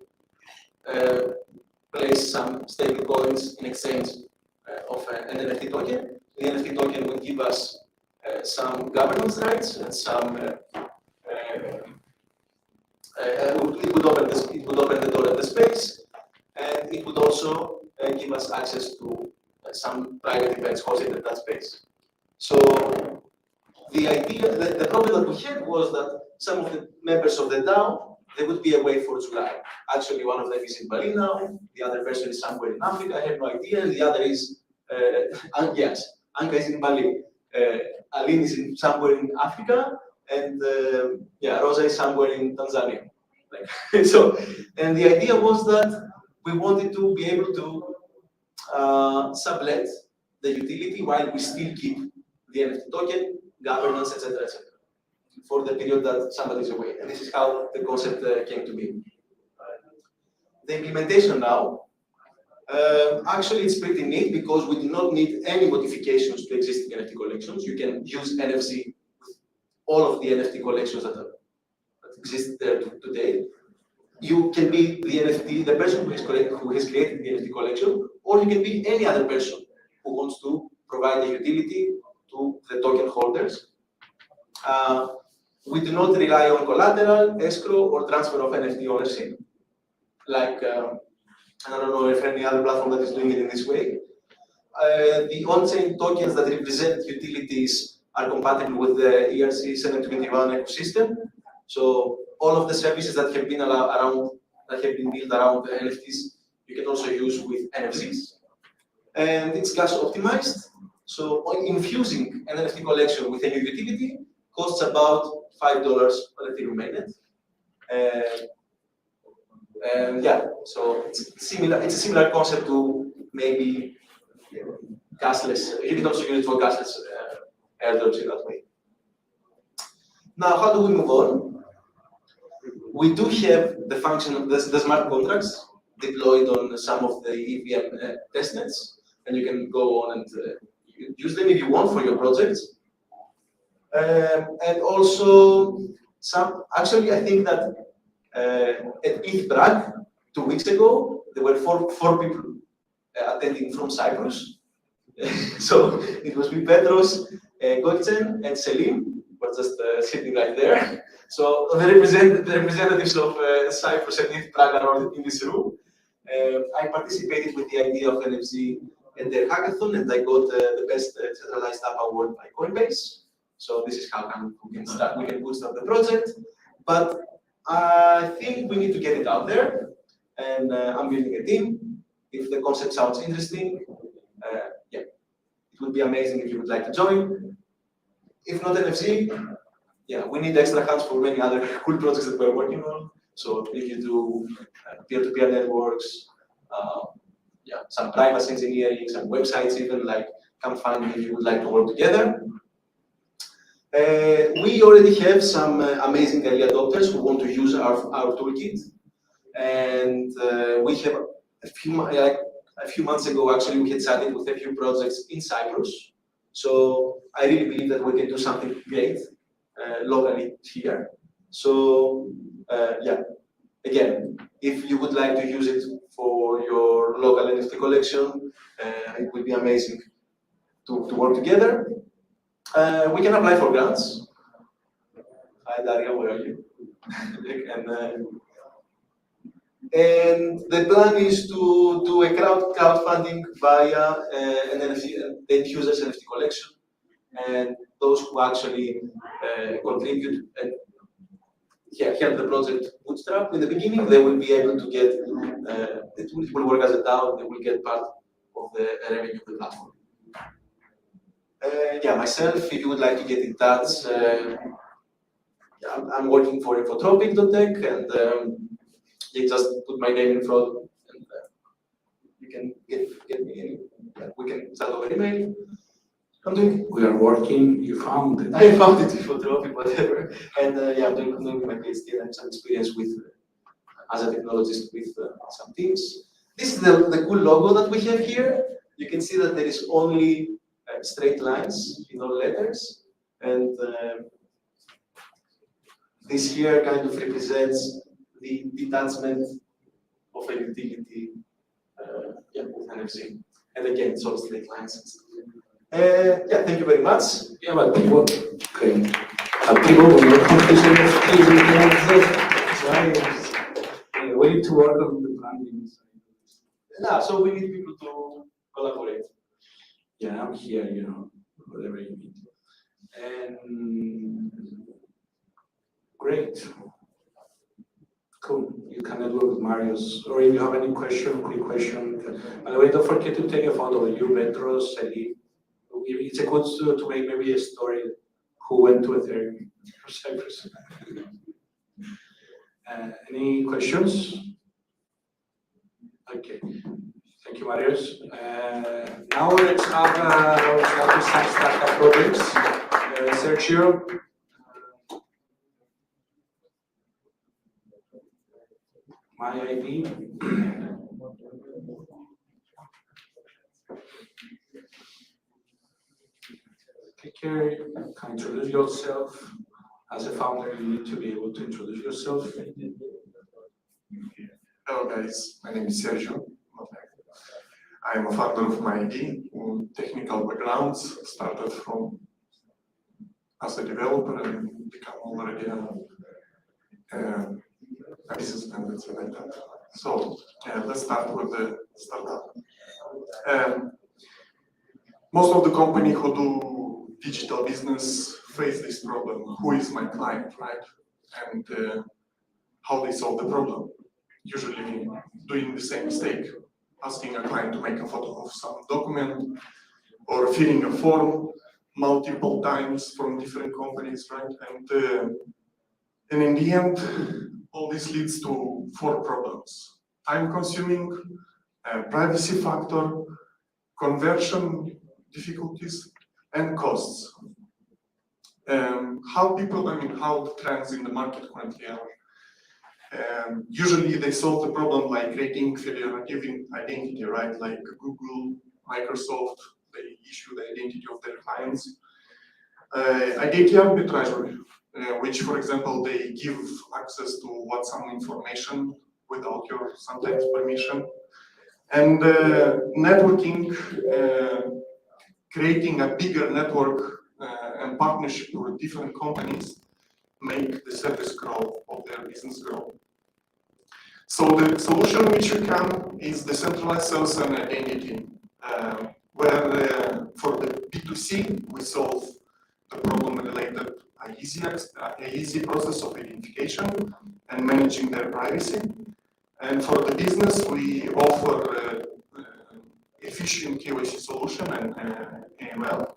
place some stable coins in exchange of an NFT token. The NFT token would give us some governance rights and some. It would open the door at the space, and it would also give us access to some private events hosted at that space. So the idea, the problem that we had was that some of the members of the DAO, there would be away for July. Actually, one of them is in Bali now, the other person is somewhere in Africa, I have no idea, and the other is, yes, Anka is in Bali, Aline is somewhere in Africa, and yeah, Rosa is somewhere in Tanzania. Like, so, and the idea was that we wanted to be able to sublet the utility while we still keep the NFT token, governance, etc., etc., for the period that somebody is away. And this is how the concept came to be. The implementation now, actually it's pretty neat because we do not need any modifications to existing NFT collections. You can use NFC with all of the NFT collections that exist there today. You can be the NFT, the person who has created the NFT collection, or you can be any other person who wants to provide a utility to the token holders. We do not rely on collateral, escrow, or transfer of NFT ownership, like I don't know if any other platform that is doing it in this way. The on-chain tokens that represent utilities are compatible with the ERC 721 ecosystem. So all of the services that have been built around the NFTs, you can also use with NFCs. And it's gas optimized. So infusing an NFT collection with a new utility costs about $5 per Ethereum mainnet. And yeah, so it's a similar concept to maybe gasless. You can also use it for gasless airdrops in that way. Now, how do we move on? We do have the function of the smart contracts deployed on some of the EVM testnets, and you can go on and use them if you want for your projects. And also, actually, I think that at ETH Prague 2 weeks ago, there were four people attending from Cyprus. So it was me, Petros, Goitzen, and Selim, were just sitting right there. So the representatives of Cyprus and ETH Prague are in this room. I participated with the idea of NFC at their hackathon, and I got the best centralized app award by Coinbase. So this is how we can bootstrap the project. But I think we need to get it out there, and I'm building a team. If the concept sounds interesting, yeah, it would be amazing if you would like to join. If not NFC, yeah, we need extra hands for many other cool projects that we're working on. So if you do peer-to-peer networks, yeah, some privacy engineering, some websites even, like, come find me if you would like to work together. We already have some amazing early adopters who want to use our toolkit, and we have a few months ago, actually, we had started with a few projects in Cyprus. So I really believe that we can do something great locally here. So yeah, again, if you would like to use it for your local NFT collection, it would be amazing to work together. We can apply for grants. Hi Daria, where are you? And And the plan is to do a crowdfunding via an NFT, the end users NFT collection, and those who actually contribute and help the project bootstrap in the beginning, they will be able to get, it will work as a DAO, they will get part of the revenue of the platform. Yeah, myself, if you would like to get in touch, I'm working for infotropic.tech, and you just put my name in front, and you can get me in, we can chat over email. We are working, you found it. I found it infotropic, whatever, and yeah, I'm doing my PhD and some experience with, as a technologist with some teams. This is the cool logo that we have here. You can see that there is only straight lines in all letters, and this here kind of represents the detachment of a utility with NFC. And again, it's all straight lines. Yeah, thank you very much. Yeah, but people, okay. People will not confuse NFTs with NFTs. We need to work on the branding side. Yeah, so we need people to collaborate. Yeah, I'm here, whatever you need. And great. Cool. You can network with Marius, or if you have any question, quick question. By the way, don't forget to take a photo of you, Petros, Eli. It's a good to make maybe a story who went to Ethereum or Cyprus. Any questions? Okay. Thank you, Marius. Now let's have some startup projects. Sergio. My ID. Clicker, you can introduce yourself. As a founder, you need to be able to introduce yourself. Hello guys, my name is Sergio. I am a founder of MyID, technical backgrounds, started from as a developer and become already a business man, let's say like that. So let's start with the startup. Most of the company who do digital business face this problem. Who is my client, right? And how they solve the problem. Usually doing the same mistake, asking a client to make a photo of some document or filling a form multiple times from different companies, right? And in the end, all this leads to 4 problems: time consuming, privacy factor, conversion difficulties, and costs. How the trends in the market currently are. Usually they solve the problem by creating federative identity, right? Like Google, Microsoft, they issue the identity of their clients. Identity arbitrage, which, for example, they give access to some information without your sometimes permission. And networking, creating a bigger network and partnership with different companies make the service grow, of their business grow. So the solution which we come is decentralized sales and identity, where for the B2C, we solve the problem related an easy process of identification and managing their privacy. And for the business, we offer efficient KYC solution and AML.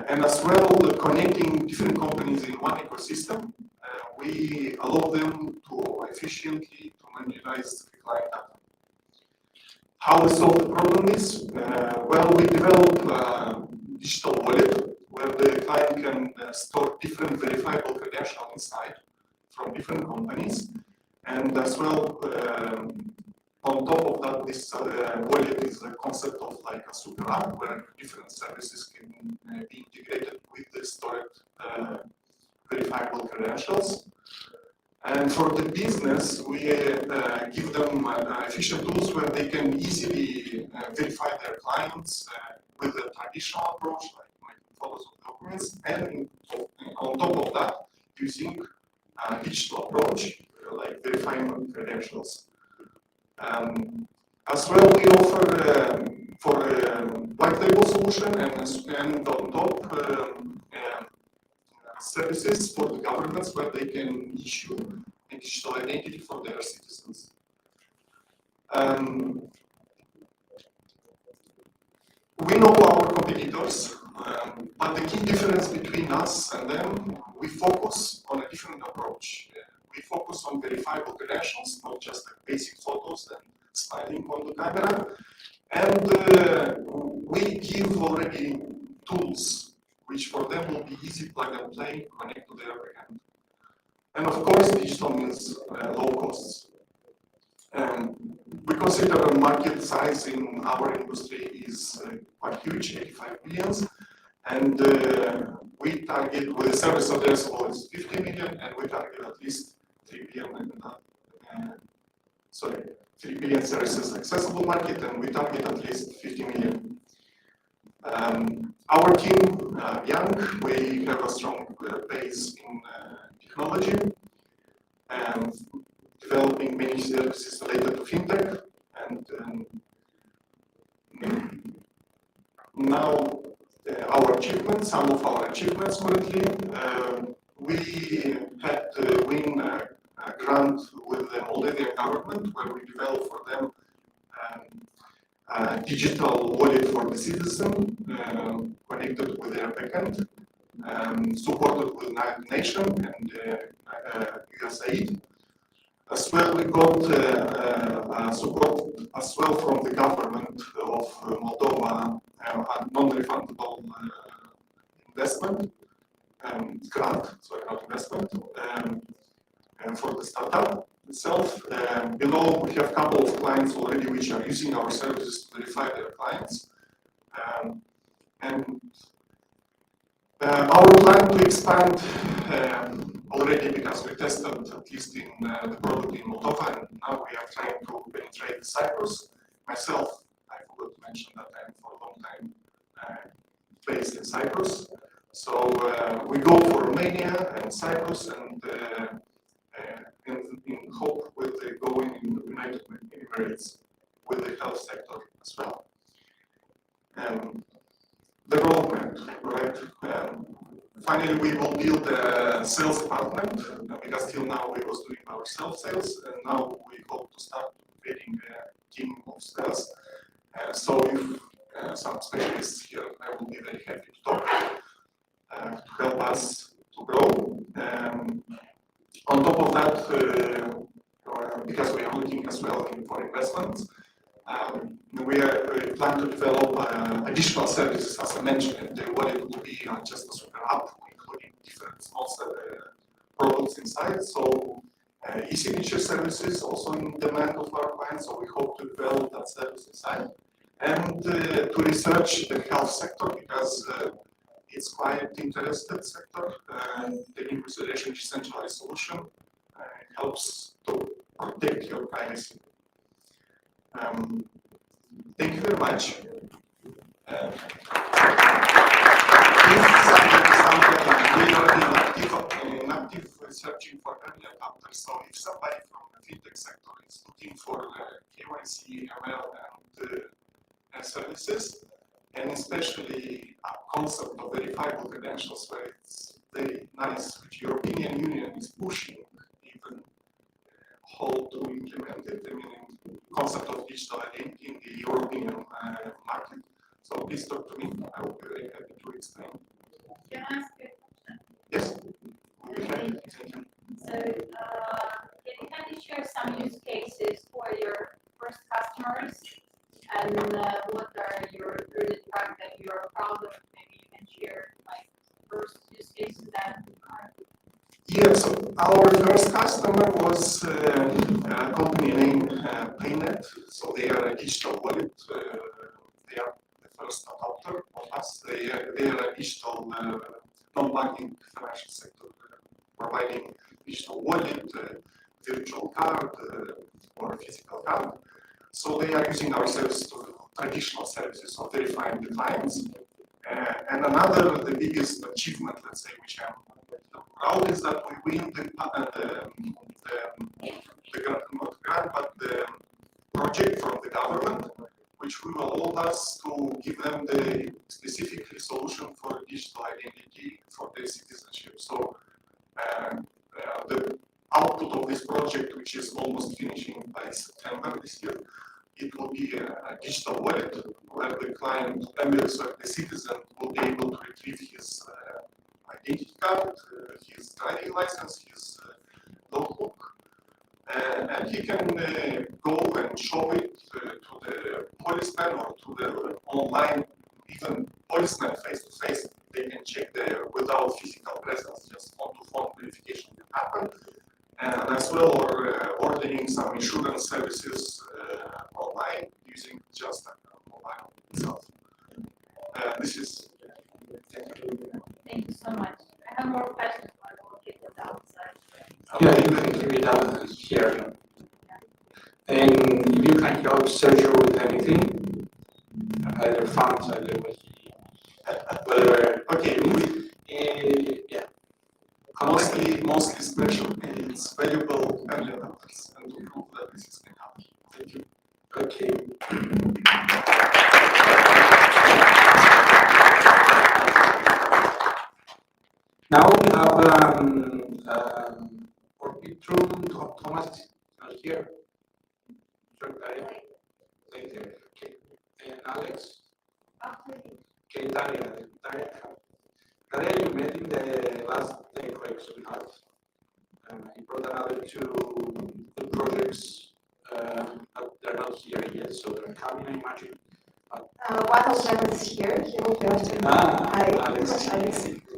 And as well, connecting different companies in one ecosystem, we allow them to efficiently monetize the client data. How we solve the problem is, well, we develop a digital wallet where the client can store different verifiable credentials inside from different companies. And as well, on top of that, this wallet is a concept of like a super app where different services can be integrated with the stored verifiable credentials. And for the business, we give them efficient tools where they can easily verify their clients with a traditional approach, like making photos of documents, and on top of that, using a digital approach, like verifying credentials. As well, we offer for white label solution and on top services for the governments where they can issue a digital identity for their citizens. We know our competitors, but the key difference between us and them, we focus on a different approach. We focus on verifiable credentials, not just like basic photos and smiling on the camera. And we give already tools, which for them will be easy plug and play, connect to their backend. And of course, digital means low costs. We consider the market size in our industry is quite huge, 85 billions. And we target, with the service addressable is 50 million, and we target at least 3 billion, 3 billion services accessible market, and we target at least 50 million. Our team, young, we have a strong base in technology, and developing many services related to fintech, and now our achievements, some of our achievements currently, we had to win a grant with the Moldovan government where we developed for them a digital wallet for the citizen, connected with their backend, supported with United Nations and USAID. As well, we got support as well from the government of Moldova, a non-refundable investment grant, sorry, not investment, and for the startup itself. Below, we have a couple of clients already which are using our services to verify their clients. And our plan to expand already, because we tested at least in the product in Moldova, and now we are trying to penetrate Cyprus. Myself, I forgot to mention that I'm for a long time based in Cyprus. So we go for Romania and Cyprus, and in hope with going in the United Emirates with the health sector as well. Development, right? Finally, we will build a sales department, because till now we was doing our self-sales, and now we hope to start creating a team of sales. So if some specialists here, I will be very happy to talk to help us to grow. On top of that, because we are looking as well for investments, we plan to develop additional services, as I mentioned. The wallet will be just a super app, including different small products inside. So e-signature services also in demand of our clients, so we hope to develop that service inside. And to research the health sector, because it's quite interested sector. Taking consideration decentralized solution helps to protect your privacy. Thank you very much. If we are in active searching for early adopters, so if somebody from the fintech sector is looking for KYC, ML, and services, and especially a concept of verifiable credentials, where it's very nice, which European Union is pushing, even how to implement it. I mean, concept of digital identity in the European market. So please talk to me. I will be very happy to explain. Can I ask you a question? Yes. Okay. Thank you. So, can you kindly share some use cases for your first customers, and what are your early track that you are proud of? Maybe you can share like first use cases that are. Yes, so our first customer was a company named Paynet. So they are a digital wallet. They are the first adopter of us. They are a digital non-banking financial sector, providing digital wallet, virtual card, or physical card. So they are using our services to traditional services of verifying the clients. And another, the biggest achievement, let's say, which I'm proud, is that we win the enabled us to give them the specific solution for digital identity for their citizenship. So the output of this project, which is almost finishing by September this year, it will be a digital wallet where the client, the citizen, will be able to retrieve his identity card, his driving license, his notebook, and he can go and show it to the policeman or to the online, even policeman face to face. They can check there without physical presence, just phone-to-phone verification can happen. And as well, or ordering some insurance services online using just a mobile itself. This is. Thank you so much. I have more questions, but I will keep it outside. Yeah, you can keep it down here. And if you can help Sergio with anything, either funds, either with whatever. Okay, yeah. Mostly special. It's valuable early adopters and to prove that this is can happen. Thank you. Okay. Now we have Orbitrum Thomas here. Thank you. Okay. And Alex. Okay, Daria, you met in the last EcoX we had. You brought another two good projects. They're not here yet, so they're coming, I imagine. One of them is here. He will be after me. Alex.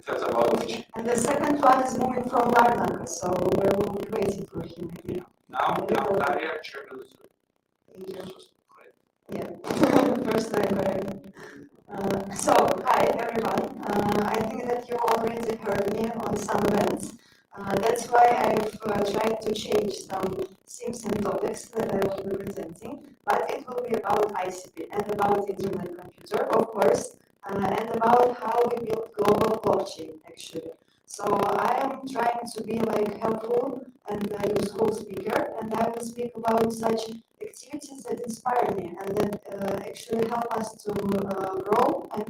That's about it. And the second one is moving from Larnaca, so we will be waiting for him. Now Daria, share the Yeah, first time, right? So, hi everyone. I think that you already heard me on some events. That's why I've tried to change some themes and topics that I will be presenting, but it will be about ICP and about internet computer, of course, and about how we build global blockchain, actually. So I am trying to be like helpful and a useful speaker, and I will speak about such activities that inspire me and that actually help us to grow and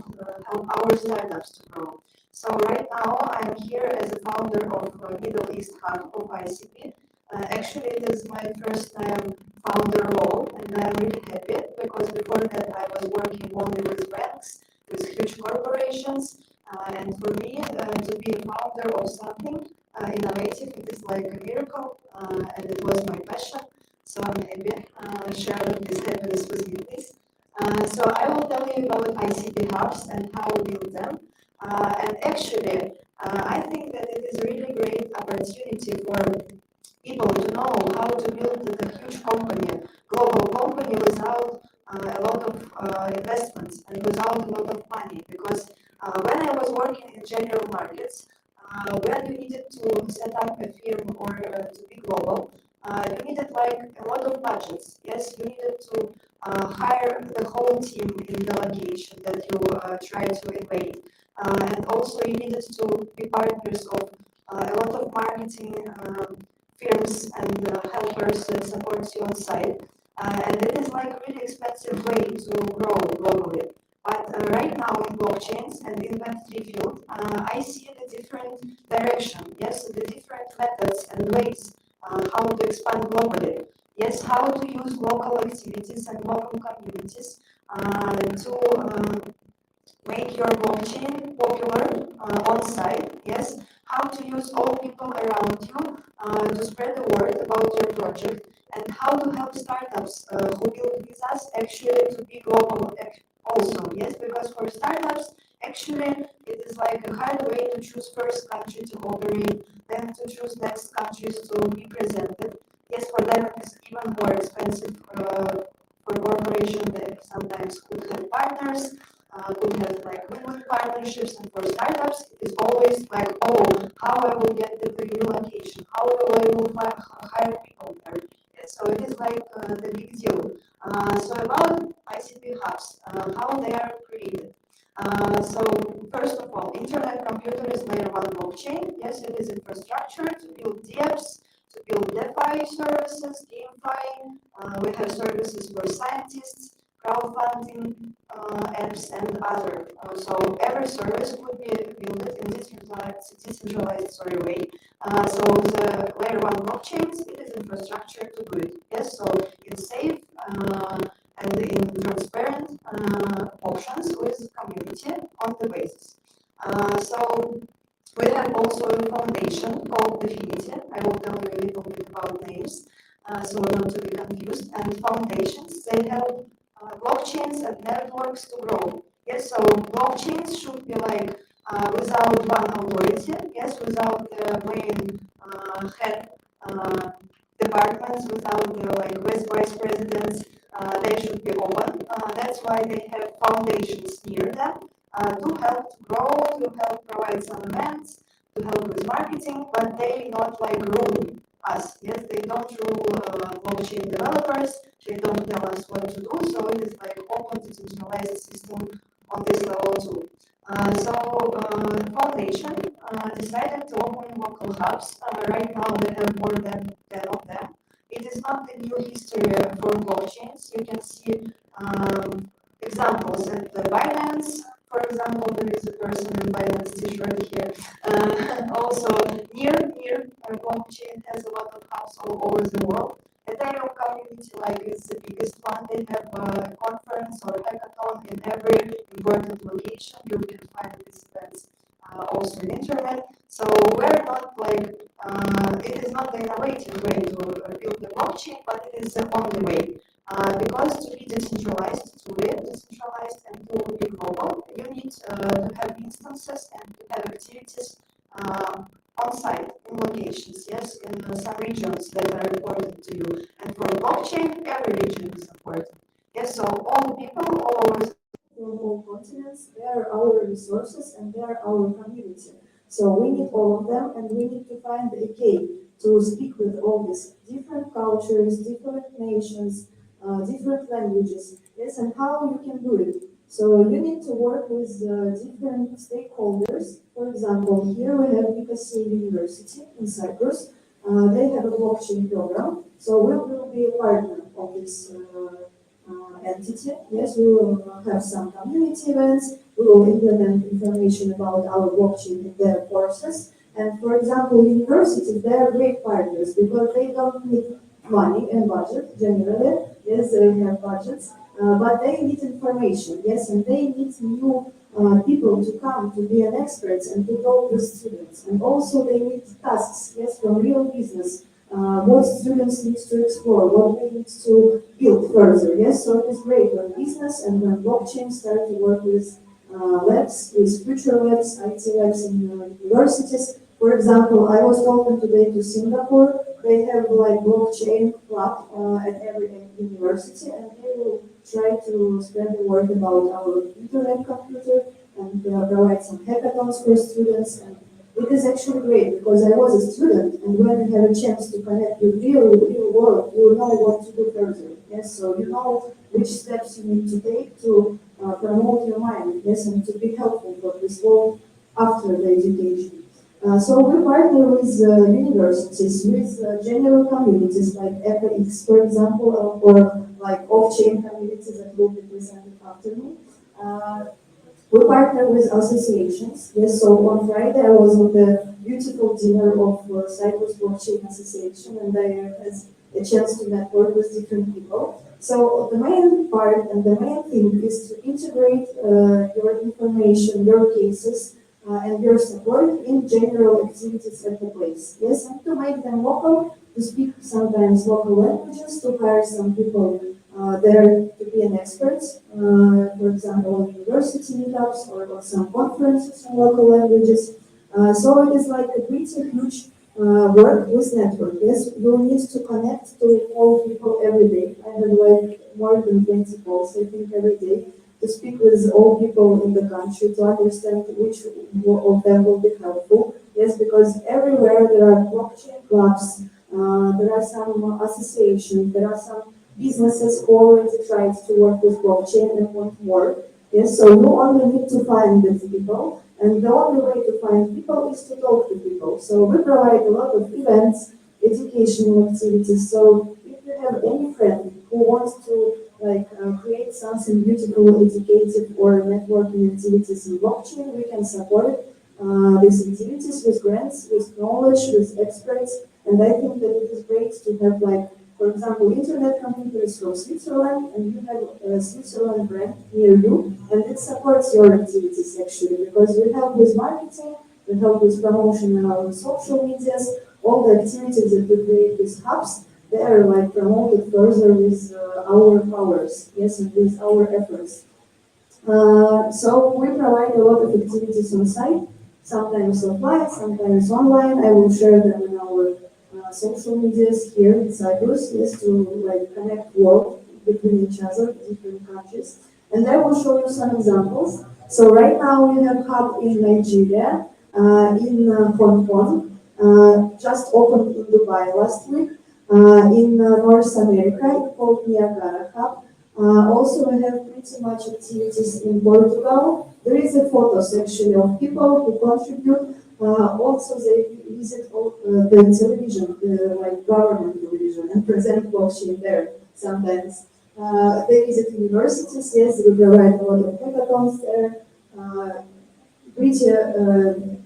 help our startups to grow. So right now I'm here as a founder of Middle East Hub of ICP. Actually, it is my first time founder role, and I'm really happy because before that I was working only with banks, with huge corporations, and for me to be a founder of something innovative, it is like a miracle, and it was my passion. So I'm happy sharing this happiness with you, please. So I will tell you about ICP hubs and how we build them. And actually, I think that it is a really great opportunity for people to know how to build a huge company, global company without a lot of investments and without a lot of money. Because when I was working in general markets, when you needed to set up a firm or to be global, you needed like a lot of budgets. Yes, you needed to hire the whole team in the location that you try to invade. And also you needed to be partners of a lot of marketing firms and helpers that support you on site. And it is like a really expensive way to grow globally. But right now in blockchains and in Web3 field, I see the different direction, yes, the different methods and ways how to expand globally. Yes, how to use local activities and local communities to make your blockchain popular on site. Yes, how to use all people around you to spread the word about your project, and how to help startups who build with us actually to be global also. Yes, because for startups, actually, it is like a hard way to choose first country to operate, then to choose next countries to be presented. Yes, for them it is even more expensive for corporations that sometimes could have partners, could have like win-win partnerships, and for startups it is always like, oh, how I will get the new location, how I will hire people there. So it is like the big deal. So about ICP hubs, how they are created. So first of all, internet computer is layer 1 blockchain. Yes, it is infrastructure to build dApps, to build DeFi services, GameFi. We have services for scientists, crowdfunding apps, and other. So every service could be built in decentralized way. So the layer one blockchains, it is infrastructure to do it. Yes, so it's safe and in transparent options with community on the basis. So we have also a foundation called Definity. I will tell you a little bit about names, so not to be confused. And foundations, they help blockchains and networks to grow. Yes, so blockchains should be like without one authority, yes, without the main head departments, without the like vice presidents, they should be open. That's why they have foundations near them to help to grow, to help provide some events, to help with marketing, but they not like rule us. Yes, they don't rule blockchain developers. They don't tell us what to do. So it is like open decentralized system on this level too. Foundation decided to open local hubs. Right now they have more than 10 of them. It is not a new history for blockchains. You can see examples at the Binance. For example, there is a person in Binance t-shirt here. Also, near blockchain has a lot of hubs all over the world. Ethereum community, like, is the biggest one. They have a conference or hackathon in every important location. You can find these events also on internet. So we're not like, it is not the innovative way to build the blockchain, but it is the only way. Because to be decentralized, to live decentralized and to be global, you need to have instances and to have activities on site, in locations, yes, in some regions that are important to you. And for blockchain, every region is important. Yes, so all the people all over from all continents, they are our resources and they are our community. So we need all of them and we need to find a key to speak with all these different cultures, different nations, different languages, yes, and how you can do it. So you need to work with different stakeholders. For example, here we have EcoXCyprus University in Cyprus. They have a blockchain program, so we will be a partner of this entity. Yes, we will have some community events. We will implement information about our blockchain in their courses. And for example, universities, they are great partners because they don't need money and budget generally. Yes, they have budgets, but they need information. Yes, and they need new people to come to be an experts and to talk with students. And also they need tasks. Yes, from real business. What students need to explore, what they need to build further. Yes, so it is great when business and when blockchain start to work with labs, with future labs, IT labs in universities. For example, I was talking today to Singapore. They have like blockchain club at every university, and they will try to spread the word about our internet computer and provide some hackathons for students. And it is actually great because I was a student, and when you have a chance to connect with real world, you know what to do further. Yes, so you know which steps you need to take to promote your mind. Yes, and to be helpful for this world after the education. So we partner with universities, with general communities like EcoX, for example, or like off-chain communities that will be presented after me. We partner with associations. Yes, so on Friday I was on the beautiful dinner of Cyprus Blockchain Association, and I had a chance to network with different people. So the main part and the main thing is to integrate your information, your cases, and your support in general activities at the place. Yes, and to make them local, to speak sometimes local languages, to hire some people there to be an expert, for example, on university meetups or on some conferences in local languages. So it is like a pretty huge work with network. Yes, you need to connect to all people every day. I have like more than 20 calls, I think, every day to speak with all people in the country to understand which of them will be helpful. Yes, because everywhere there are blockchain clubs, there are some associations, there are some businesses who already tried to work with blockchain and want more. Yes, so you only need to find these people, and the only way to find people is to talk to people. So we provide a lot of events, educational activities. So if you have any friend who wants to create something beautiful, educative, or networking activities in blockchain, we can support these activities with grants, with knowledge, with experts, and I think that it is great to have for example, internet computers from Switzerland, and you have a Switzerland brand near you, and it supports your activities actually, because we help with marketing, we help with promotion in our social medias, all the activities that we create with hubs, they are promoted further with our powers, yes, and with our efforts. So we provide a lot of activities on site, sometimes offline, sometimes online. I will share them in our social medias here in Cyprus, yes, to connect work between each other, different countries. And I will show you some examples. So right now we have hub in Nigeria, in Hong Kong, just opened in Dubai last week, in North America, it's called Niagara Hub. Also, we have pretty much activities in Portugal. There is a photos actually of people who contribute. Also, they visit the television, government television, and present blockchain there sometimes. They visit universities, yes, we provide a lot of hackathons there. Pretty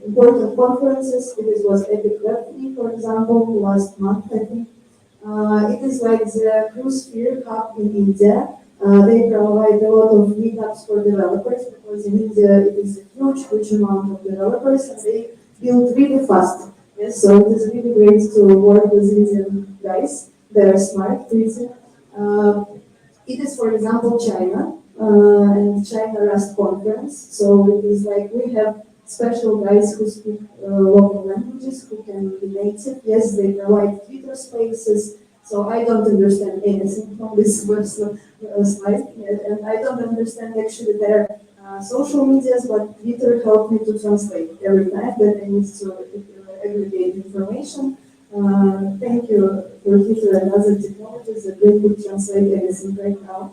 important conferences. It was Epic Web3, for example, last month, I think. It is like the Crusphere Hub in India. They provide a lot of meetups for developers because in India it is a huge amount of developers and they build really fast. Yes, so it is really great to work with Indian guys. They are smart, pretty. It is, for example, China and China Rust conference. So it is we have special guys who speak local languages, who can be native. Yes, they provide Twitter spaces. So I don't understand anything from this slide, and I don't understand actually their social medias, but Twitter helped me to translate every time that I need to aggregate information. Thank you for Twitter and other technologies that they could translate everything right now.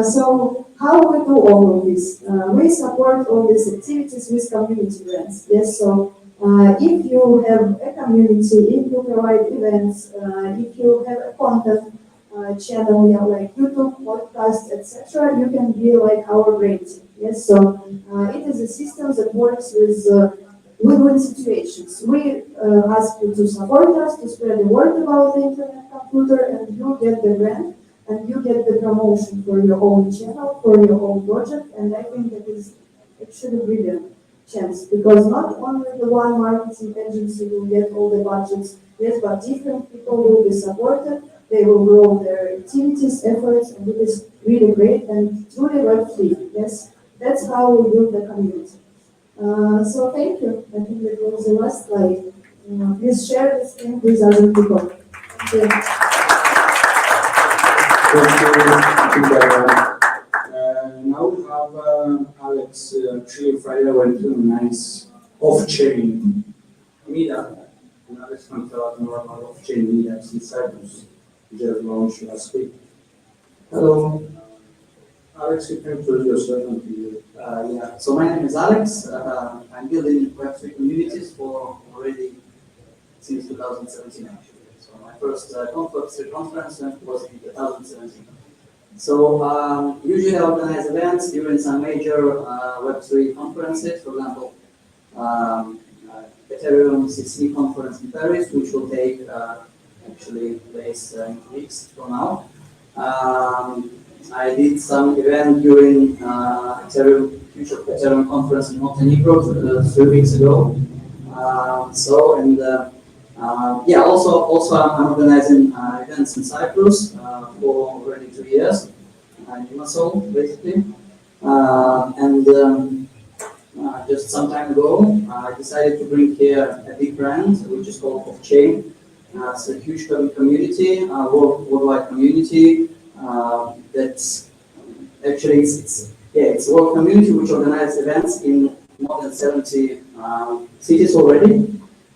So how we do all of this? We support all these activities with community grants. Yes, so if you have a community, if you provide events, if you have a content channel, like YouTube, podcast, etc., you can be like our brain team. Yes, so it is a system that works with win-win situations. We ask you to support us, to spread the word about the internet computer, and you get the grant, and you get the promotion for your own channel, for your own project, and I think that is actually brilliant chance, because not only the one marketing agency will get all the budgets, yes, but different people will be supported, they will grow their activities, efforts, and it is really great and truly Web3, yes, that's how we build the community. So thank you, I think that was the last slide. Please share this thing with other people. Thank you. Thank you, now we have Alex. Actually, Friday went to a nice off-chain meetup, and Alex can tell us more about off-chain meetups in Cyprus. We just launched last week. Hello. Alex, you can introduce yourself and you. Yeah, so my name is Alex. I'm building Web3 communities for already since 2017 actually. So my first Web3 conference was in 2017. So usually I organize events during some major Web3 conferences, for example, Ethereum CC conference in Paris, which will take actually place in 2 weeks from now. I did some event during Future Ethereum conference in Montenegro 3 weeks ago. Yeah, also I'm organizing events in Cyprus for already 2 years, in Limassol, basically. Just some time ago, I decided to bring here a big brand, which is called Off-Chain. It's a huge community, worldwide community. That's actually it's a world community which organizes events in more than 70 cities already.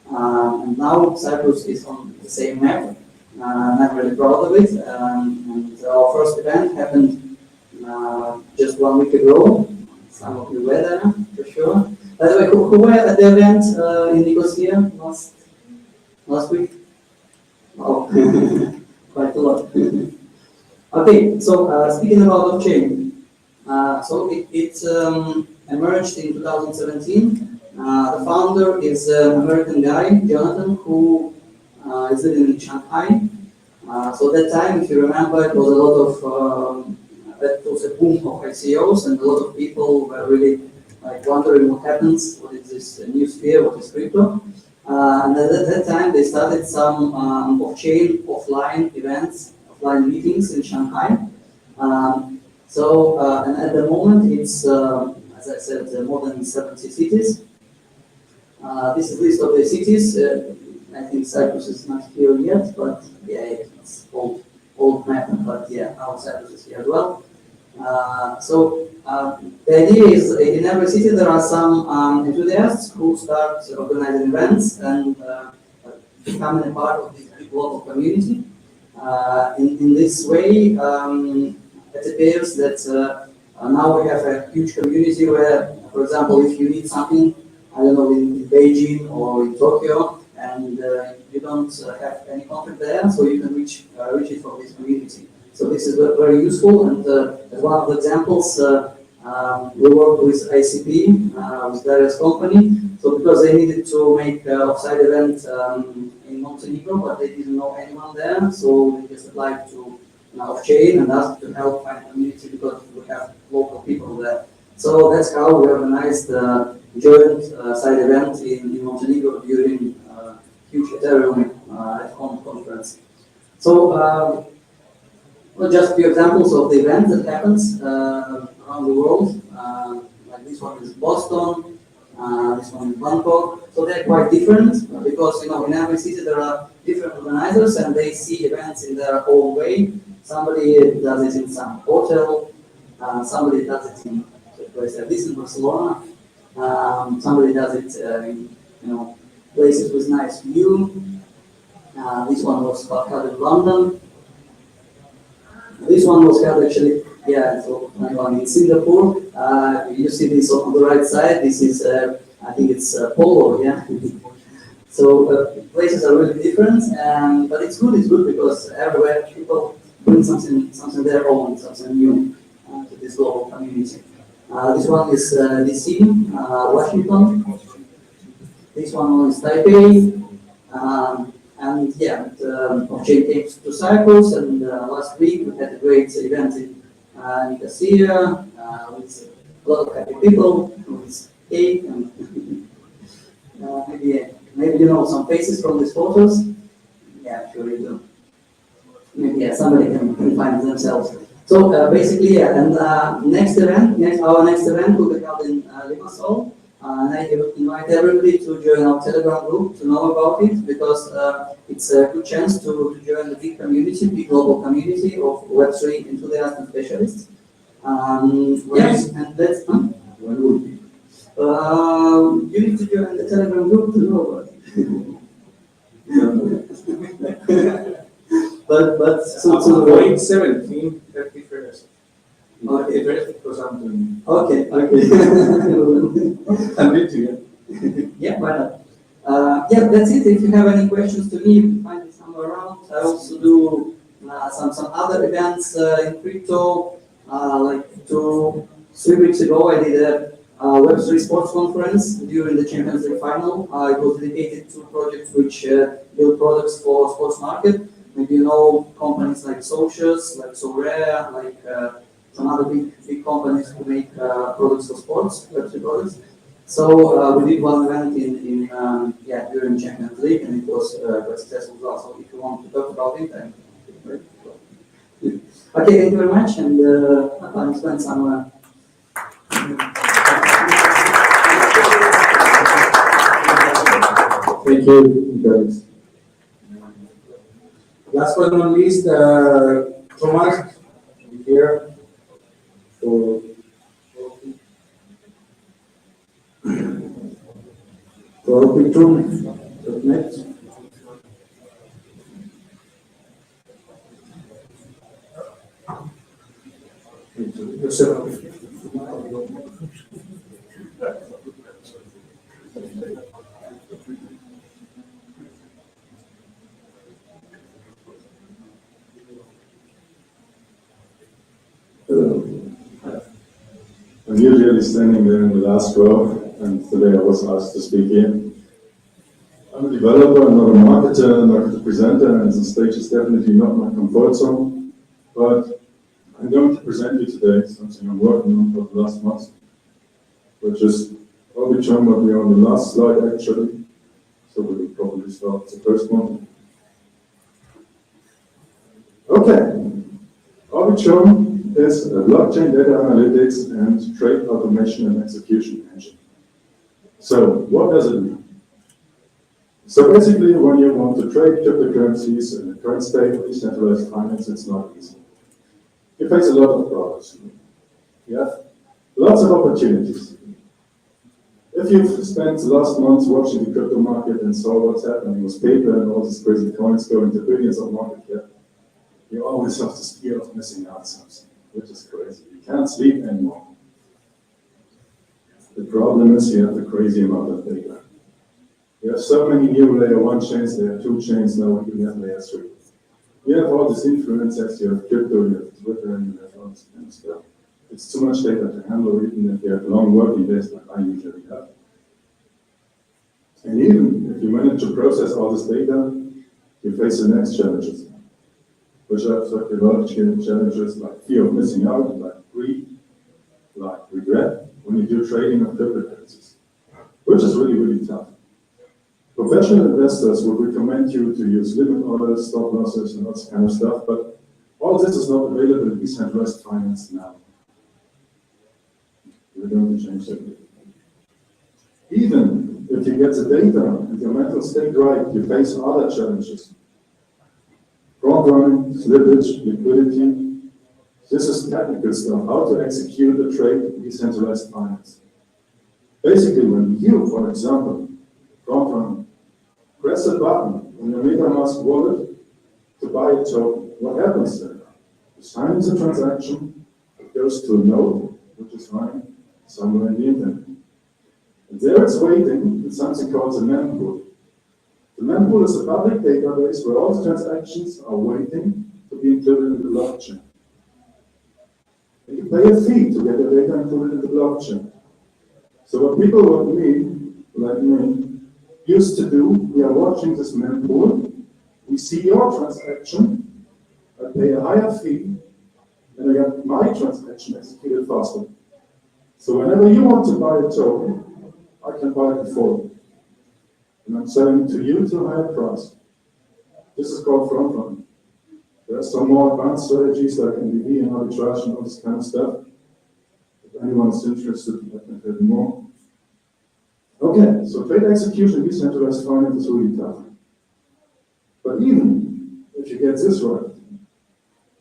And now Cyprus is on the same map. I'm really proud of it. And our first event happened just 1 week ago. Some of you were there, for sure. By the way, who were at the event in Nicosia last week? Oh, quite a lot. Okay, so speaking about off-chain, so it emerged in 2017. The founder is an American guy, Jonathan, who is living in Shanghai. So that time, if you remember, it was a lot of that was a boom of ICOs, and a lot of people were really like wondering what happens, what is this new sphere, what is crypto. And at that time, they started some off-chain, offline events, offline meetings in Shanghai. And at the moment, it's, as I said, more than 70 cities. This is list of the cities. I think Cyprus is not here yet, but yeah, it's old map, but yeah, now Cyprus is here as well. The idea is in every city there are some enthusiasts who start organizing events and becoming a part of this big global community. In this way, it appears that now we have a huge community where, for example, if you need something, I don't know, in Beijing or in Tokyo, and you don't have any contact there, so you can reach it from this community. So this is very useful, and as one of the examples, we work with ICP, with various company. So because they needed to make an offsite event in Montenegro, but they didn't know anyone there, so they just applied to off-chain and asked to help find a community because we have local people there. So that's how we organized a joint side event in Montenegro during huge Ethereum at home conference. So well, just a few examples of the events that happens around the world. Like this one is Boston, this one is Bangkok. So they're quite different because in every city there are different organizers and they see events in their own way. Somebody does it in some hotel, somebody does it in place like this in Barcelona. Somebody does it in places with nice view. This one was held in London. This one was held actually, yeah, so in Singapore. You see this on the right side. This is, I think it's Polo, yeah. So places are really different, but it's good. It's good because everywhere people bring something their own, something new to this global community. This one is DC, Washington. This one is Taipei. And yeah, off-chain came to Cyprus, and last week we had a great event in Nicosia with a lot of happy people, with cake, and maybe you know some faces from these photos. Yeah, sure you do. Maybe yeah, somebody can find themselves. So basically, yeah, and our next event will be held in Limassol. And I invite everybody to join our Telegram group to know about it because it's a good chance to join the big community, big global community of Web3 enthusiasts and specialists. Yes, and that's you need to join the Telegram group to know about it. but so point 17, 31st. Okay. Because I'm doing. Okay. I'm with you. Yeah, why not? Yeah, that's it. If you have any questions to me, you can find me somewhere around. I also do some other events in crypto. Like 3 weeks ago, I did a Web3 sports conference during the Champions League final. It was dedicated to projects which build products for sports market. Maybe you know companies like Socios, like SoRare, like some other big companies who make products for sports, Web3 products. So we did one event in during Champions League, and it was quite successful as well. So if you want to talk about it, then okay, thank you very much, and I'll spend some. Thank you, guys. Last but not least, Thomas, here for Arbitrum.net. I'm usually standing there in the last row, and today I was asked to speak here. I'm a developer, I'm not a marketer, not a presenter, and the stage is definitely not my comfort zone, but I'm going to present you today something I'm working on for the last month, which is Arbitrum, what we are on the last slide actually, so we will probably start the first one. Okay, Arbitrum is a blockchain data analytics and trade automation and execution engine. So, what does it mean? So basically, when you want to trade cryptocurrencies in the current state of decentralized finance, it's not easy. You face a lot of problems. You have lots of opportunities. If you've spent the last months watching the crypto market and saw what's happening with paper and all these crazy coins going to billions of market cap, you always have this fear of missing out something, which is crazy. You can't sleep anymore. The problem is you have a crazy amount of data. You have so many new layer 1 chains, there are 2 chains now, you have layer 3. You have all these influencers, you have crypto, you have Twitter, and you have all this kind of stuff. It's too much data to handle, even if you have long working days like I usually have. And even if you manage to process all this data, you face the next challenges, which are psychological challenges like fear of missing out, like greed, like regret, when you do trading of cryptocurrencies, which is really, really tough. Professional investors would recommend you to use limit orders, stop losses, and all this kind of stuff, but all this is not available in decentralized finance now. We're going to change that. Even if you get the data and your mental state right, you face other challenges. Front running, slippage, liquidity. This is technical stuff, how to execute a trade in decentralized finance. Basically, when you, for example, front running, press a button on your MetaMask wallet to buy a token, what happens then? You sign the transaction, it goes to a node, which is running somewhere in the internet. And there it's waiting in something called the mempool. The mempool is a public database where all the transactions are waiting to be included in the blockchain. And you pay a fee to get the data included in the blockchain. So what people like me, used to do, we are watching this mempool, we see your transaction, I pay a higher fee, and I get my transaction executed faster. So whenever you want to buy a token, I can buy it for you. And I'm selling to you to a higher price. This is called front running. There are some more advanced strategies like NDV and arbitrage and all this kind of stuff. If anyone is interested, I can tell you more. Okay, so trade execution, decentralized finance is really tough. But even if you get this right,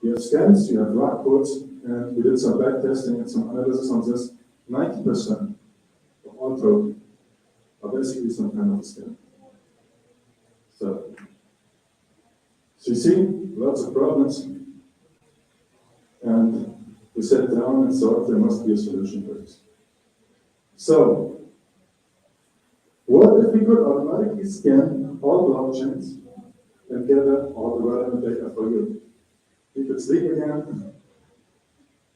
you have scans, you have rug pulls, and we did some back testing and some analysis on this. 90% of all tokens are basically some kind of a scam. So you see, lots of problems, and we sat down and thought there must be a solution for this. So, what if we could automatically scan all blockchains and gather all the relevant data for you? You could sleep again,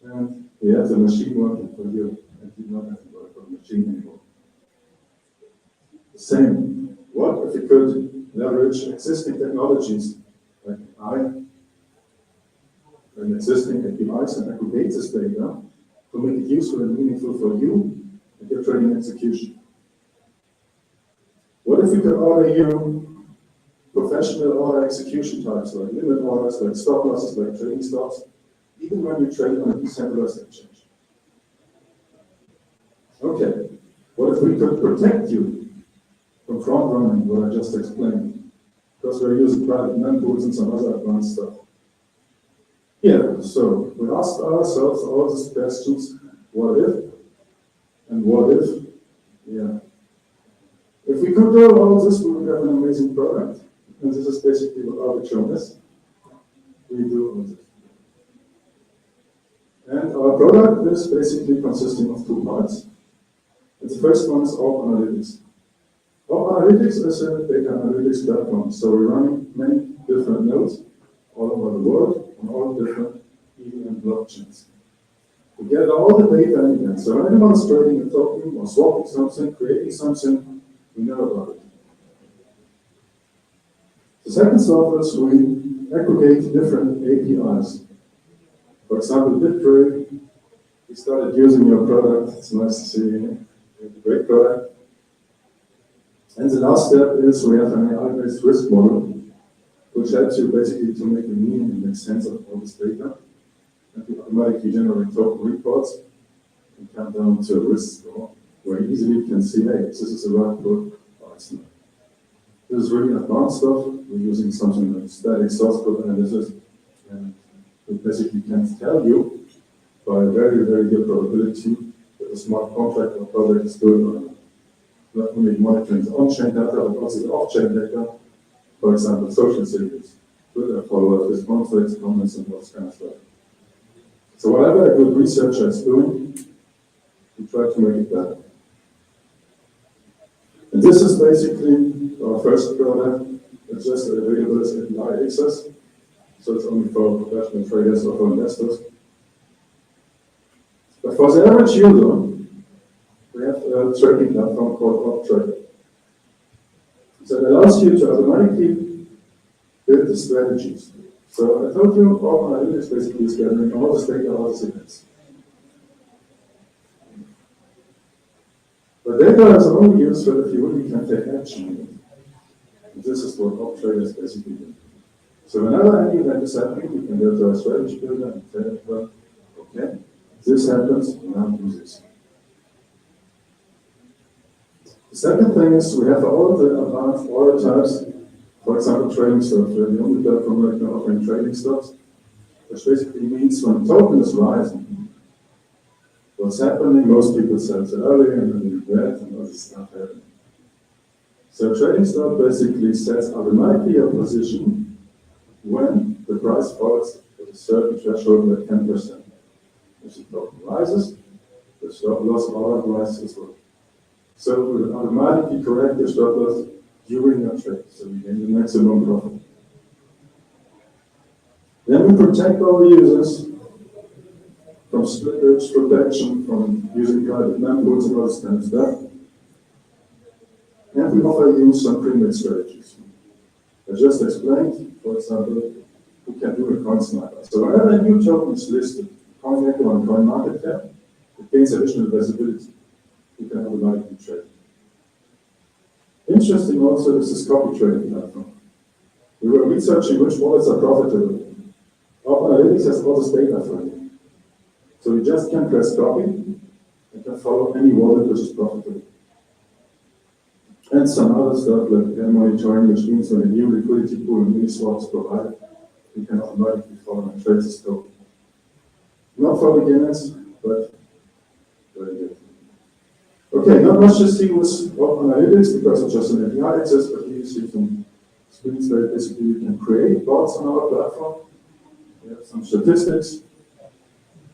and we have the machine working for you, and you don't have to work for the machine anymore. The same, what if we could leverage existing technologies like AI and existing APIs and aggregate this data to make it useful and meaningful for you and your trading execution? What if we could order you professional order execution types like limit orders, like stop losses, like trading stops, even when you trade on a decentralized exchange? Okay, what if we could protect you from front running, what I just explained? Because we're using private mempools and some other advanced stuff. Yeah, so we asked ourselves all these questions, what if, and what if, yeah. If we could do all this, we would have an amazing product. And this is basically what Arbitrum is. We do all this. And our product is basically consisting of 2 parts. And the first one is Orb Analytics. Orb Analytics is a data analytics platform. So we're running many different nodes all over the world on all different EVM blockchains. We get all the data in there. So when anyone's trading a token or swapping something, creating something, we know about it. The second stuff is we aggregate different APIs. For example, BitTrade, we started using your product. It's nice to see you. You have a great product. And the last step is we have an AI-based risk model, which helps you basically to make a meaning and make sense of all this data. And we automatically generate token reports and come down to a risk score, where you easily can see, hey, this is the right book or it's not. This is really advanced stuff. We're using something like static source code analysis, and we basically can tell you by a very, very good probability that a smart contract or project is good or not. Not only monitoring the on-chain data, but also the off-chain data. For example, social signals, Twitter followers, response rates, comments, and all this kind of stuff. So whatever a good researcher is doing, we try to make it better. And this is basically our first product. It's just available as API access. So it's only for professional traders or for investors. But for the average user, we have a trading platform called OpTrade. So it allows you to automatically build the strategies. So I told you, all analytics basically is gathering all the data, all the signals. But data is only useful if you really can take action on it. And this is what OpTrade is basically doing. So whenever any event is happening, you can go to a strategy builder and tell it, well, okay, this happens, now do this. The second thing is we have all the advanced order types, for example, trading stocks. We're the only platform right now offering trading stocks, which basically means when the token is rising, what's happening, most people sell it early and then you regret and all this stuff happening. So a trading stock basically sets automatically a position when the price falls at a certain threshold like 10%. If the token rises, the stop loss order rises as well. So it will automatically correct the stop loss during your trade, so you gain the maximum profit. Then we protect all the users from slippage, protection, from using private mempool and all this kind of stuff. And we offer you some pre-made strategies. I just explained, for example, we can do a coin sniper. So whenever a new token is listed, CoinGecko on CoinMarketCap, it gains additional visibility. You can automatically trade. Interesting also is this copy trading platform. We were researching which wallets are profitable. Open Analytics has all this data for you. So you just can press copy and can follow any wallet which is profitable. And some other stuff like pair monitoring, which means when a new liquidity pool and mini swaps provide, you can automatically follow and trade this token. Not for beginners, but very good. Okay, not much to see with Open Analytics because it's just an API access, but here you see some screens where basically you can create bots on our platform. We have some statistics.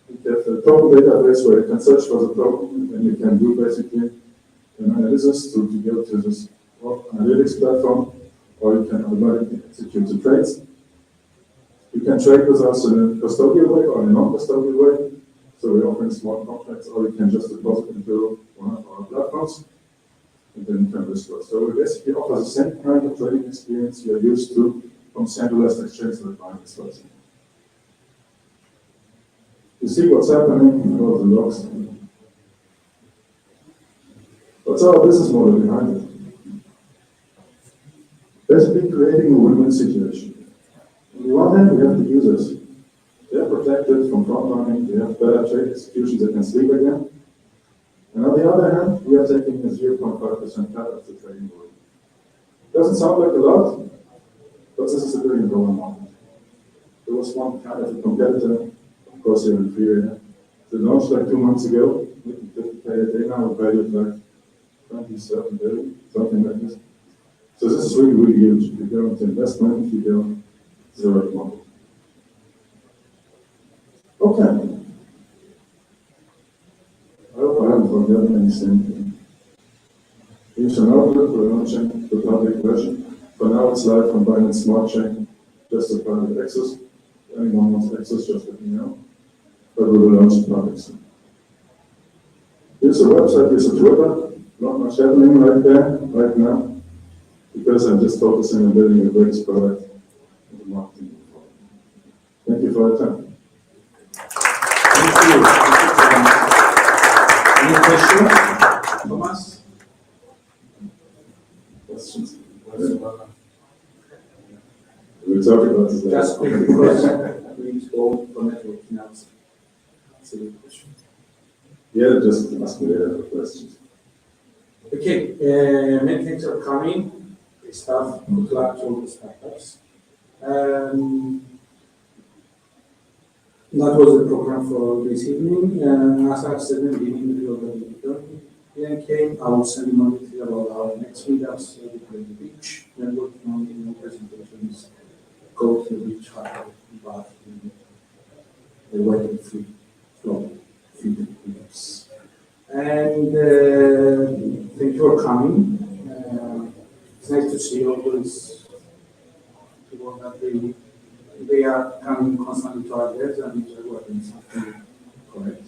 We have a token database where you can search for the token and you can do basically an analysis to go to this analytics platform, or you can automatically execute the trades. You can trade with us in a custodial way or in a non-custodial way. So we're offering smart contracts, or you can just deposit into one of our platforms, and then you can restore. So we basically offer the same kind of trading experience you're used to from centralized exchanges like Binance. You see what's happening in all the logs. What's our business model behind it? Basically creating a win-win situation. On the one hand, we have the users. They are protected from front running, they have better trade executions, they can sleep again. And on the other hand, we are taking a 0.5% cut of the trading volume. Doesn't sound like a lot, but this is $1 billion market. There was one kind of a competitor, of course they're inferior. They launched like 2 months ago, making 50K a day now, valued like 27 billion, something like this. So this is really, really huge. If you go into investment, you go to the right model. Okay. I hope I haven't forgotten anything. Here's an outlook. We're launching the public version. For now, it's live on Binance Smart Chain, just a private access. If anyone wants access, just let me know. but we will launch the product soon. Here's a website, here's a Twitter, not much happening right there, right now, because I'm just focusing on building the greatest product in the marketing. Thank you for your time. Thank you. Any questions, Thomas? Questions? We'll talk about this later. Just quick, because we need to go for networking now. That's a good question. Yeah, just ask me later questions. Okay, many things are coming. Stuff, good luck to all the startups. That was the program for this evening. As I've said in the beginning, if you already came, I will send you more detail about our next meetups at the beach, networking on the presentations, go to the beach, have a bath, the wet and free flow, feed meetups. And thank you for coming. It's nice to see all those people that they are coming constantly to our events and enjoy working something correct.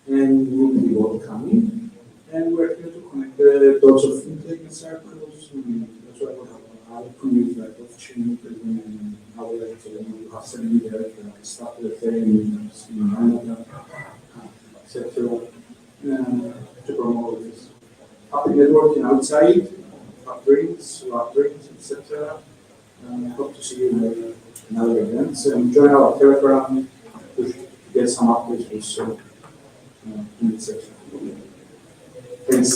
And we'll be all coming. And we're here to connect the dots of fintech circles. That's why we have our community like blockchain, and how we like to have some media, start the thing, etc. To promote this. Happy networking outside, have drinks, etc. Hope to see you in other events and join our Telegram to get some updates also in the section. Thanks.